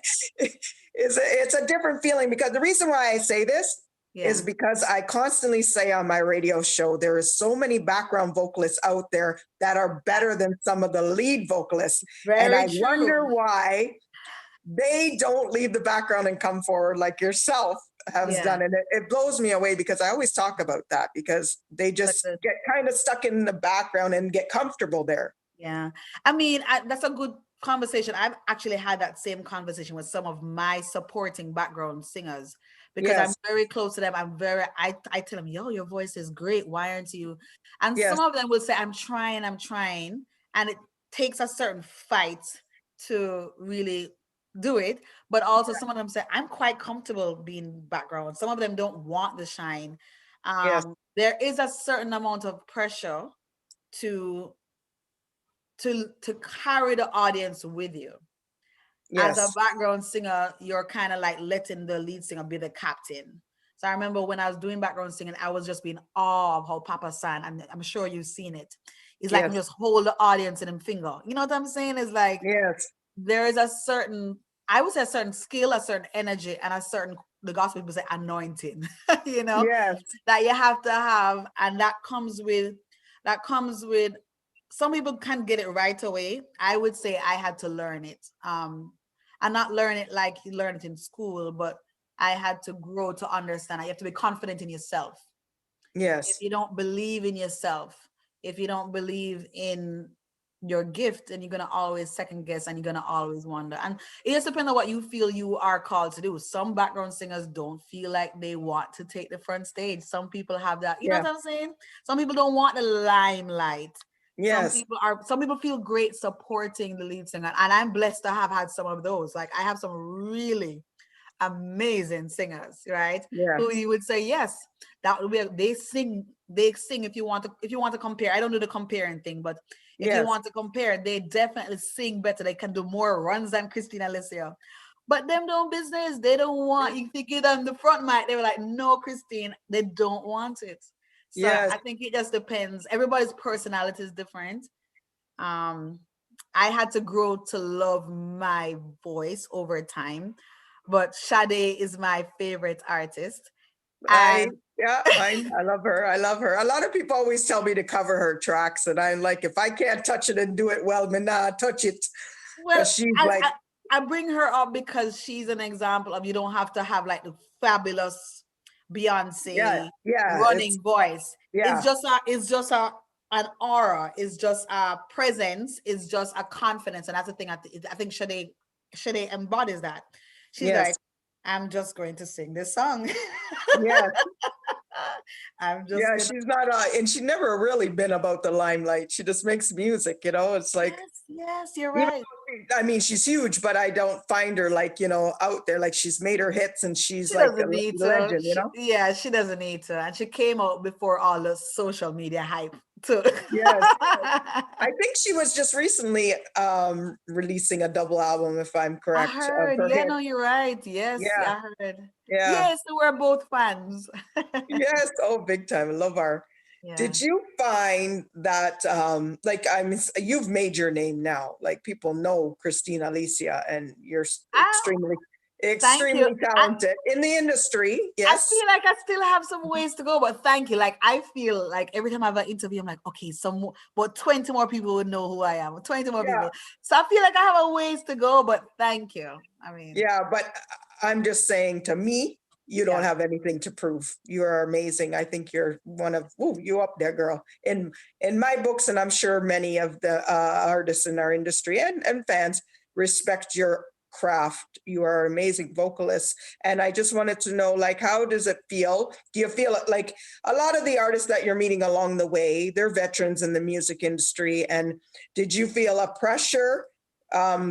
Speaker 1: it's a different feeling, because the reason why I say this is
Speaker 2: yeah.
Speaker 1: because I constantly say on my radio show, there is so many background vocalists out there that are better than some of the lead vocalists. And I
Speaker 2: Very
Speaker 1: wonder
Speaker 2: true.
Speaker 1: why they don't leave the background and come forward like yourself has
Speaker 2: Yeah.
Speaker 1: done. And it blows me away, because I always talk about that, because they
Speaker 2: But
Speaker 1: just get kind of stuck in the background and get comfortable there.
Speaker 2: yeah. That's a good conversation. I've actually had that same conversation with some of my supporting background singers because I'm
Speaker 1: Yes.
Speaker 2: very close to them. I tell them, yo, your voice is great. Why aren't you? And some
Speaker 1: Yes.
Speaker 2: of them will say, I'm trying. And it takes a certain fight to really do it. But also some of them say, I'm quite comfortable being background. Some of them don't want the shine.
Speaker 1: Yes.
Speaker 2: There is a certain amount of pressure to to carry the audience with you. As a
Speaker 1: Yes.
Speaker 2: background singer, you're kind of like letting the lead singer be the captain. So I remember when I was doing background singing, I was just being awe of how Papa sang, and I'm sure you've seen it. It's like I'm
Speaker 1: Yes.
Speaker 2: just hold the audience in them finger. You know what I'm saying? It's like
Speaker 1: Yes.
Speaker 2: there is a certain, I would say, a certain skill, a certain energy, and a certain, the gospel people say, anointing. you know
Speaker 1: Yes.
Speaker 2: that you have to have, and that comes with some people can't get it right away. I would say I had to learn it. And not learn it like you learn it in school, but I had to grow to understand. You have to be confident in yourself. If
Speaker 1: Yes.
Speaker 2: you don't believe in yourself, if you don't believe in your gift, and you're gonna always second guess, and you're gonna always wonder. And it just depends on what you feel you are called to do. Some background singers don't feel like they want to take the front stage. Some people have that, you know
Speaker 1: Yeah.
Speaker 2: what I'm saying? Some people don't want the limelight.
Speaker 1: Yes.
Speaker 2: Some people feel great supporting the lead singer, and I'm blessed to have had some of those. Like, I have some really amazing singers, right?
Speaker 1: Yeah.
Speaker 2: Who you would say, yes, that would be they sing. If you want to compare, I don't do the comparing thing, but if you
Speaker 1: Yes.
Speaker 2: want to compare, they definitely sing better. They can do more runs than Christina Alicia. But them don't business. They don't want you to get on the front mic. They were like, no, Christine, they don't want it. So
Speaker 1: Yes.
Speaker 2: I think it just depends. Everybody's personality is different. um I had to grow to love my voice over time, but Sade is my favorite artist.
Speaker 1: I
Speaker 2: And
Speaker 1: yeah, I love her. I love her. A lot of people always tell me to cover her tracks, and I'm like, if I can't touch it and do it well, me nah, touch it,
Speaker 2: well,
Speaker 1: because she's
Speaker 2: I,
Speaker 1: like,
Speaker 2: I I bring her up because she's an example of, you don't have to have like the fabulous
Speaker 1: yeah,
Speaker 2: Beyonce
Speaker 1: yeah, it's
Speaker 2: running voice.
Speaker 1: yeah,
Speaker 2: It's just a an aura. It's just a presence. It's just a confidence, and that's the thing. I think Sade embodies that. She's
Speaker 1: yes,
Speaker 2: like, I'm just going to sing this song.
Speaker 1: yes.
Speaker 2: I'm just
Speaker 1: Yeah,
Speaker 2: gonna.
Speaker 1: she's not, and she never really been about the limelight. She just makes music, you know. It's like,
Speaker 2: Yes, yes, you're
Speaker 1: even
Speaker 2: right.
Speaker 1: I mean, she's huge, but I don't find her like, out there. Like she's made her hits, and she's
Speaker 2: She
Speaker 1: like a
Speaker 2: doesn't need to.
Speaker 1: legend, you know.
Speaker 2: Yeah, she doesn't need to. And she came out before all the social media hype too.
Speaker 1: Yes, I think she was just recently releasing a double album, if I'm
Speaker 2: I
Speaker 1: correct, of
Speaker 2: heard.
Speaker 1: her
Speaker 2: Yeah,
Speaker 1: hit.
Speaker 2: no, you're right. Yes,
Speaker 1: Yeah,
Speaker 2: I heard.
Speaker 1: yeah,
Speaker 2: Yes, so we're both fans.
Speaker 1: yes. Oh, big time. I love her.
Speaker 2: Yeah.
Speaker 1: Did you find that like you've made your name now, like people know Christina Alicia, and you're
Speaker 2: Ah, thank you.
Speaker 1: extremely talented in the industry.
Speaker 2: I
Speaker 1: Yes.
Speaker 2: feel like I still have some ways to go, but thank you. Like, I feel like every time I have an interview, I'm like, okay, some more, but 20 more people would know who I am. 20 more
Speaker 1: Yeah.
Speaker 2: people. So I feel like I have a ways to go, but thank you. I mean,
Speaker 1: Yeah, but I'm just saying, to me, you don't
Speaker 2: yeah.
Speaker 1: have anything to prove. You are amazing. I think you're one of, ooh, you up there, girl. In my books, and I'm sure many of the artists in our industry and fans respect your craft. You are an amazing vocalist. And I just wanted to know, like, how does it feel? Do you feel like a lot of the artists that you're meeting along the way, they're veterans in the music industry. And did you feel a pressure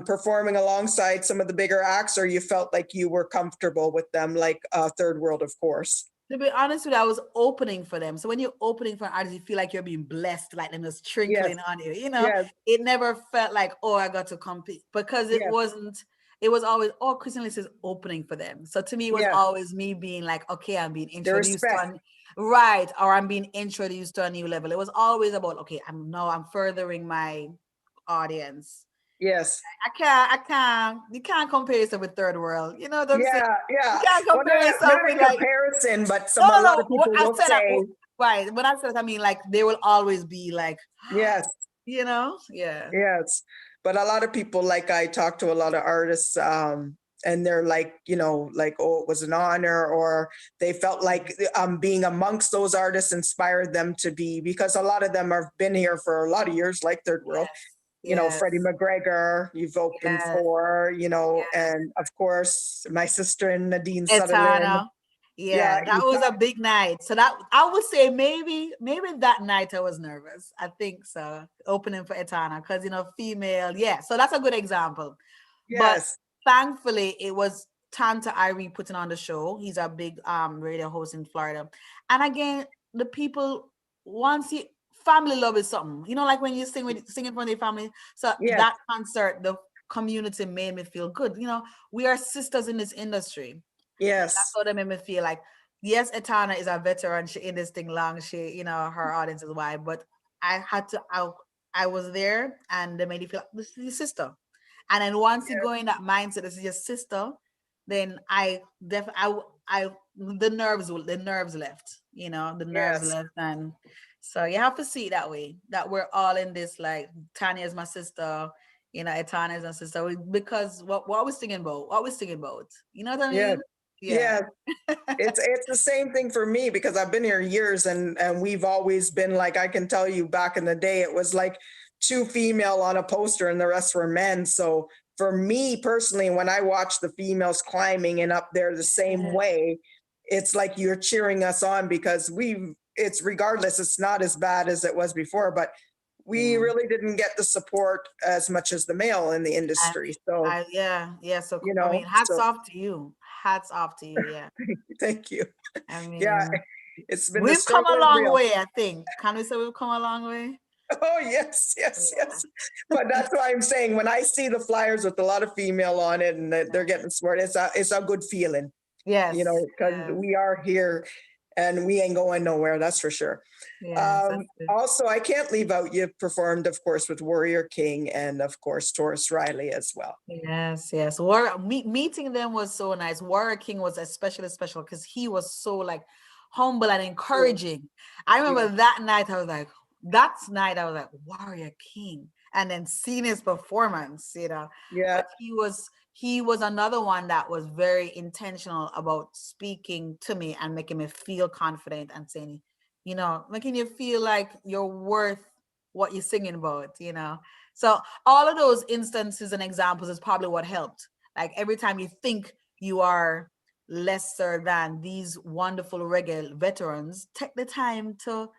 Speaker 1: performing alongside some of the bigger acts, or you felt like you were comfortable with them, like Third World, of course?
Speaker 2: To be honest with you, I was opening for them. So when you're opening for an artist, you feel like you're being blessed, like them just
Speaker 1: Yes,
Speaker 2: trinkling on you.
Speaker 1: yes,
Speaker 2: It never felt like, oh, I got to compete, because it
Speaker 1: yes,
Speaker 2: wasn't. It was always, oh, Christian List is opening for them. So to me, it was
Speaker 1: yes.
Speaker 2: always me being like, okay, I'm being
Speaker 1: The
Speaker 2: introduced to
Speaker 1: respect.
Speaker 2: right, or I'm being introduced to a new level. It was always about, okay, I'm furthering my audience.
Speaker 1: Yes.
Speaker 2: You can't compare yourself with third world. You know what I'm saying?
Speaker 1: Yeah,
Speaker 2: You
Speaker 1: yeah.
Speaker 2: can't
Speaker 1: Well,
Speaker 2: compare
Speaker 1: not
Speaker 2: yourself with
Speaker 1: a
Speaker 2: like,
Speaker 1: comparison, but
Speaker 2: no,
Speaker 1: a
Speaker 2: no,
Speaker 1: lot of
Speaker 2: no. What
Speaker 1: people
Speaker 2: I
Speaker 1: will
Speaker 2: said that,
Speaker 1: say,
Speaker 2: right. When I said that, I mean, like, there will always be like,
Speaker 1: yes,
Speaker 2: yeah.
Speaker 1: yes. But a lot of people, like I talk to a lot of artists, and they're like, like, oh, it was an honor, or they felt like being amongst those artists inspired them to be, because a lot of them have been here for a lot of years, like Third World.
Speaker 2: Yes,
Speaker 1: Freddie McGregor, you've opened
Speaker 2: yes,
Speaker 1: for,
Speaker 2: yes.
Speaker 1: and of course, my sister and Nadine Sutherland.
Speaker 2: Etana.
Speaker 1: Yeah,
Speaker 2: Yeah, that was a big night. So that I would say maybe that night I was nervous. I think so. Opening for Etana, because female. Yeah, so that's a good example. But
Speaker 1: yes,
Speaker 2: thankfully, it was Tanta Irie putting on the show. He's a big radio host in Florida. And again, the people, once you family love is something. Like when you sing in front of your family. So
Speaker 1: yes,
Speaker 2: that concert, the community made me feel good. We are sisters in this industry. That's
Speaker 1: yes,
Speaker 2: what it made me feel like. Yes, Etana is a veteran. She in this thing long. She, her audience is wide. But I had to. I was there, and they made you feel like, this is your sister. And then once you
Speaker 1: yes,
Speaker 2: go in that mindset, this is your sister. Then I definitely, the nerves left. The nerves
Speaker 1: yes,
Speaker 2: left, and so you have to see it that way. That we're all in this. Like, Tanya is my sister. Etana is my sister. Because what we're singing about, You know what I
Speaker 1: yes,
Speaker 2: mean? Yeah.
Speaker 1: yes. It's the same thing for me, because I've been here years, and we've always been like, I can tell you back in the day, it was like 2 female on a poster and the rest were men. So for me personally, when I watch the females climbing and up there the same way, it's like you're cheering us on because it's regardless, it's not as bad as it was before, but we
Speaker 2: Yeah.
Speaker 1: really didn't get the support as much as the male in the
Speaker 2: I,
Speaker 1: industry. So,
Speaker 2: yeah. So
Speaker 1: you
Speaker 2: I mean,
Speaker 1: know,
Speaker 2: hats
Speaker 1: so
Speaker 2: off to you. Hats off to you. Yeah.
Speaker 1: thank you.
Speaker 2: I
Speaker 1: Yeah,
Speaker 2: mean,
Speaker 1: it's been the
Speaker 2: we've come
Speaker 1: struggle
Speaker 2: a
Speaker 1: is
Speaker 2: long
Speaker 1: real.
Speaker 2: way, I think. Can we say we've come a long way?
Speaker 1: Oh, yes, yes,
Speaker 2: Yeah.
Speaker 1: yes. But that's why I'm saying when I see the flyers with a lot of female on it and that they're getting support, it's a good feeling, you
Speaker 2: Yes.
Speaker 1: know, because
Speaker 2: Yes.
Speaker 1: we are here and we ain't going nowhere, that's for sure.
Speaker 2: Yes. That's good.
Speaker 1: Also, I can't leave out, you performed, of course, with Warrior King and, of course, Taurus Riley as well.
Speaker 2: Yes. Meeting them was so nice. Warrior King was especially special because he was so like humble and encouraging. I remember that night I was like, Warrior King. And then seeing his performance,
Speaker 1: Yeah,
Speaker 2: but he was another one that was very intentional about speaking to me and making me feel confident and saying, making you feel like you're worth what you're singing about. So all of those instances and examples is probably what helped. Like every time you think you are lesser than these wonderful reggae veterans, take the time to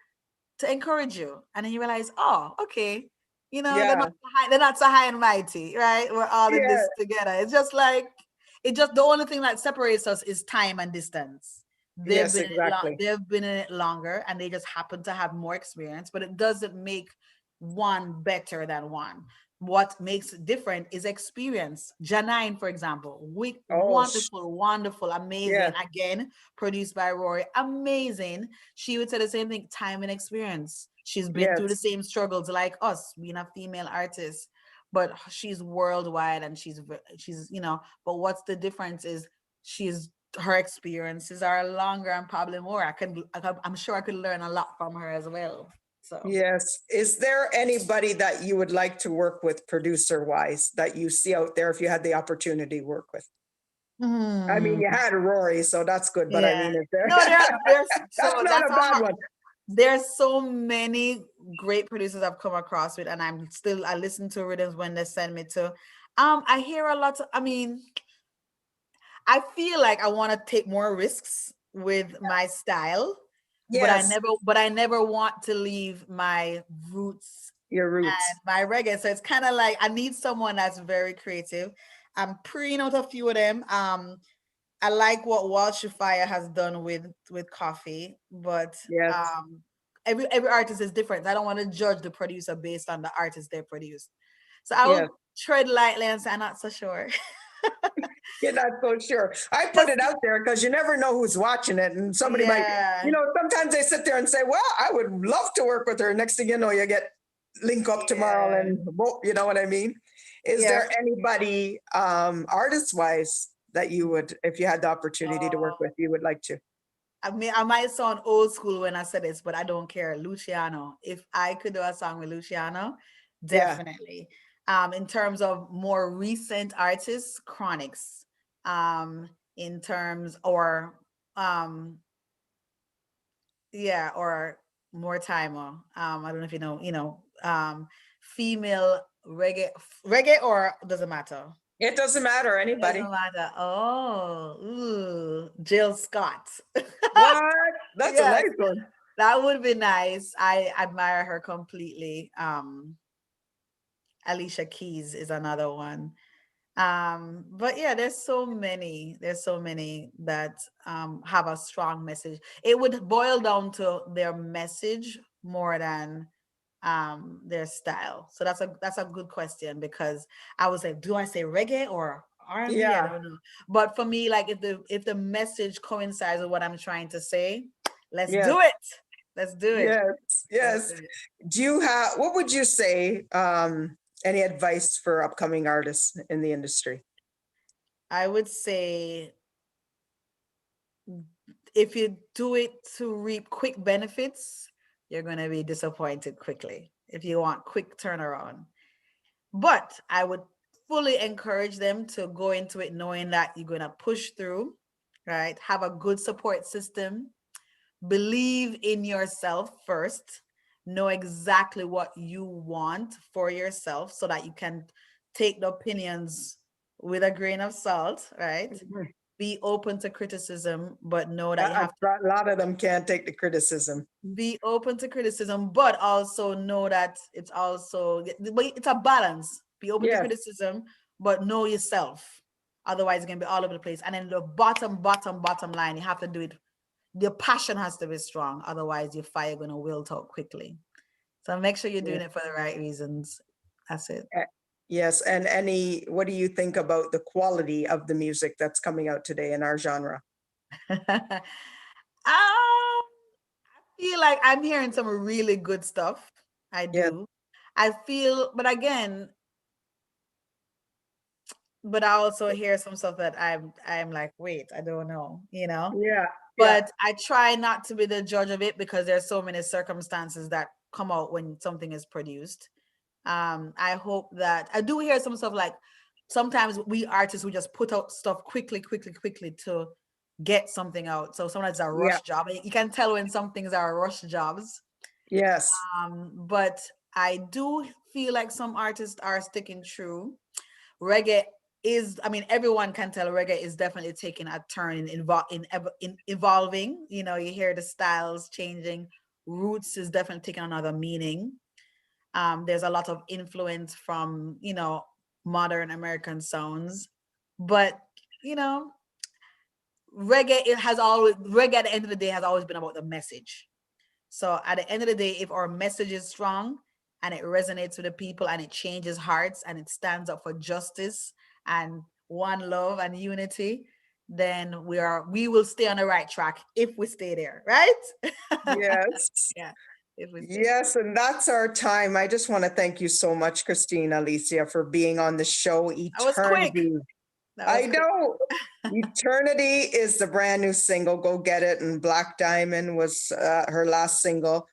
Speaker 2: encourage you, and then you realize, oh, okay,
Speaker 1: yeah,
Speaker 2: they're not so high and mighty, right? We're all in
Speaker 1: yeah,
Speaker 2: this together. It's just like the only thing that separates us is time and distance.
Speaker 1: yes, exactly.
Speaker 2: They've been in it longer, and they just happen to have more experience, but it doesn't make one better than one. What makes it different is experience. Janine, for example,
Speaker 1: Oh,
Speaker 2: wonderful, amazing.
Speaker 1: yeah,
Speaker 2: Again, produced by Rory, amazing. She would say the same thing, time and experience. She's been through the
Speaker 1: yes,
Speaker 2: same struggles like us, being a female artist, but she's worldwide and but what's the difference is her experiences are longer and probably more. I'm sure I could learn a lot from her as well. So
Speaker 1: yes. Is there anybody that you would like to work with producer wise that you see out there if you had the opportunity to work with? I mean,
Speaker 2: hmm,
Speaker 1: you had Rory, so that's good, but I
Speaker 2: yeah.
Speaker 1: mean, is there,
Speaker 2: No, there's
Speaker 1: that's
Speaker 2: so
Speaker 1: not
Speaker 2: that's
Speaker 1: a
Speaker 2: a
Speaker 1: bad
Speaker 2: hard,
Speaker 1: one.
Speaker 2: there's so many great producers I've come across with, and I listen to rhythms when they send me to. I hear a lot. I mean, I feel like I want to take more risks with my style,
Speaker 1: Yes,
Speaker 2: but I never want to leave my roots
Speaker 1: your
Speaker 2: and
Speaker 1: roots.
Speaker 2: my reggae. So it's kind of like I need someone that's very creative. I'm preying out a few of them. I like what Walsh Fire has done with coffee, but
Speaker 1: Yes,
Speaker 2: um, every artist is different. I don't want to judge the producer based on the artist they produce. So I
Speaker 1: yes.
Speaker 2: will tread lightly and say I'm not so sure.
Speaker 1: You're not so sure. I put
Speaker 2: Just
Speaker 1: it out there because you never know who's watching it. And somebody might,
Speaker 2: yeah,
Speaker 1: sometimes they sit there and say, well, I would love to work with her. Next thing you know, you get link up tomorrow
Speaker 2: yeah,
Speaker 1: and you know what I mean? Is
Speaker 2: yeah.
Speaker 1: there anybody artist wise that you would, if you had the opportunity to work
Speaker 2: Oh,
Speaker 1: with, you would like to?
Speaker 2: I mean, I might sound old school when I say this, but I don't care. Luciano. If I could do a song with Luciano,
Speaker 1: Yeah.
Speaker 2: definitely. In terms of more recent artists, Chronics. In terms um, yeah, or more timer. I don't know if female reggae or doesn't matter.
Speaker 1: It doesn't matter, anybody.
Speaker 2: Doesn't matter. Oh, Jill Scott.
Speaker 1: What? That's a
Speaker 2: Yes,
Speaker 1: nice one.
Speaker 2: that would be nice. I admire her completely. Alicia Keys is another one. But yeah, there's so many that have a strong message. It would boil down to their message more than their style. So that's a good question, because I was like, do I say reggae or R&B? I
Speaker 1: Yeah.
Speaker 2: don't know. But for me, like if the message coincides with what I'm trying to say, let's
Speaker 1: Yes.
Speaker 2: do it. Let's do it.
Speaker 1: Yes.
Speaker 2: Let's
Speaker 1: Yes.
Speaker 2: do it.
Speaker 1: Do you have, what would you say, any advice for upcoming artists in the industry?
Speaker 2: I would say if you do it to reap quick benefits, you're going to be disappointed quickly if you want quick turnaround. But I would fully encourage them to go into it knowing that you're going to push through, right? Have a good support system. Believe in yourself first, know exactly what you want for yourself so that you can take the opinions with a grain of salt, right?
Speaker 1: Mhm.
Speaker 2: Be open to criticism, but know that you
Speaker 1: A
Speaker 2: have to
Speaker 1: lot of them can't take the criticism.
Speaker 2: be open to criticism, but also know that it's also, but it's a balance. Be open to
Speaker 1: Yes,
Speaker 2: criticism, but know yourself. Otherwise, it's gonna be all over the place. And then the bottom line, you have to do it. Your passion has to be strong. Otherwise, your fire gonna wilt out quickly. So make sure you're doing
Speaker 1: yes.
Speaker 2: it for the right reasons. That's it.
Speaker 1: Yes, and what do you think about the quality of the music that's coming out today in our genre?
Speaker 2: I feel like I'm hearing some really good stuff. I
Speaker 1: Yes,
Speaker 2: do. I feel, but again, but I also hear some stuff that I'm like, wait, I don't know, you know.
Speaker 1: yeah, yeah,
Speaker 2: But I try not to be the judge of it because there's so many circumstances that come out when something is produced. I hope that I do hear some stuff like sometimes we artists we just put out stuff quickly to get something out. So sometimes it's a
Speaker 1: yeah,
Speaker 2: rush job. You can tell when some things are rush jobs.
Speaker 1: yes,
Speaker 2: But I do feel like some artists are sticking true. Reggae is, I mean, everyone can tell reggae is definitely taking a turn in evolving. You know, you hear the styles changing. Roots is definitely taking another meaning. There's a lot of influence from, you know, modern American sounds, but you know, reggae at the end of the day has always been about the message. So at the end of the day, if our message is strong and it resonates with the people and it changes hearts and it stands up for justice and one love and unity, then we will stay on the right track if we stay there, right?
Speaker 1: yes.
Speaker 2: Yeah, if we stay there.
Speaker 1: Yes, and that's our time. I just want to thank you so much, Christina Alicia, for being on the show
Speaker 2: That was quick.
Speaker 1: Eternity.
Speaker 2: That
Speaker 1: I
Speaker 2: was quick.
Speaker 1: know. Eternity is the brand new single. Go get it. And Black Diamond was her last single.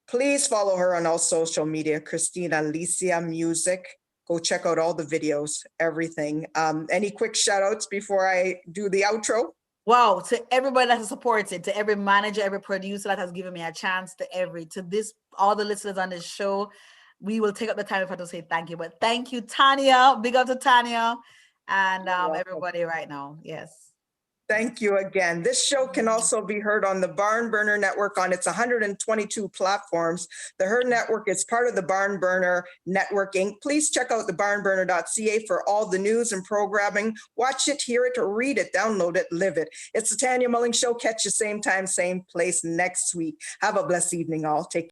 Speaker 1: Please follow her on all social media, Christina Alicia Music. Go check out all the videos, everything. Any quick shout outs before I do the outro?
Speaker 2: Wow, to everybody that has supported, to every manager, every producer that has given me a chance, to this, all the listeners on this show, we will take up the time if I to say thank you. But thank you, Tanya. Big up to Tanya and
Speaker 1: You're welcome.
Speaker 2: everybody right now. Yes.
Speaker 1: Thank you again. This show can also be heard on the BarnBurner Network on its 122 platforms. The H.E.R Network is part of the BarnBurner Network, Inc. Please check out the barnburner.ca for all the news and programming. Watch it, hear it, read it, download it, live it. It's the Tanya Mulling Show. Catch you same time, same place next week. Have a blessed evening, all. Take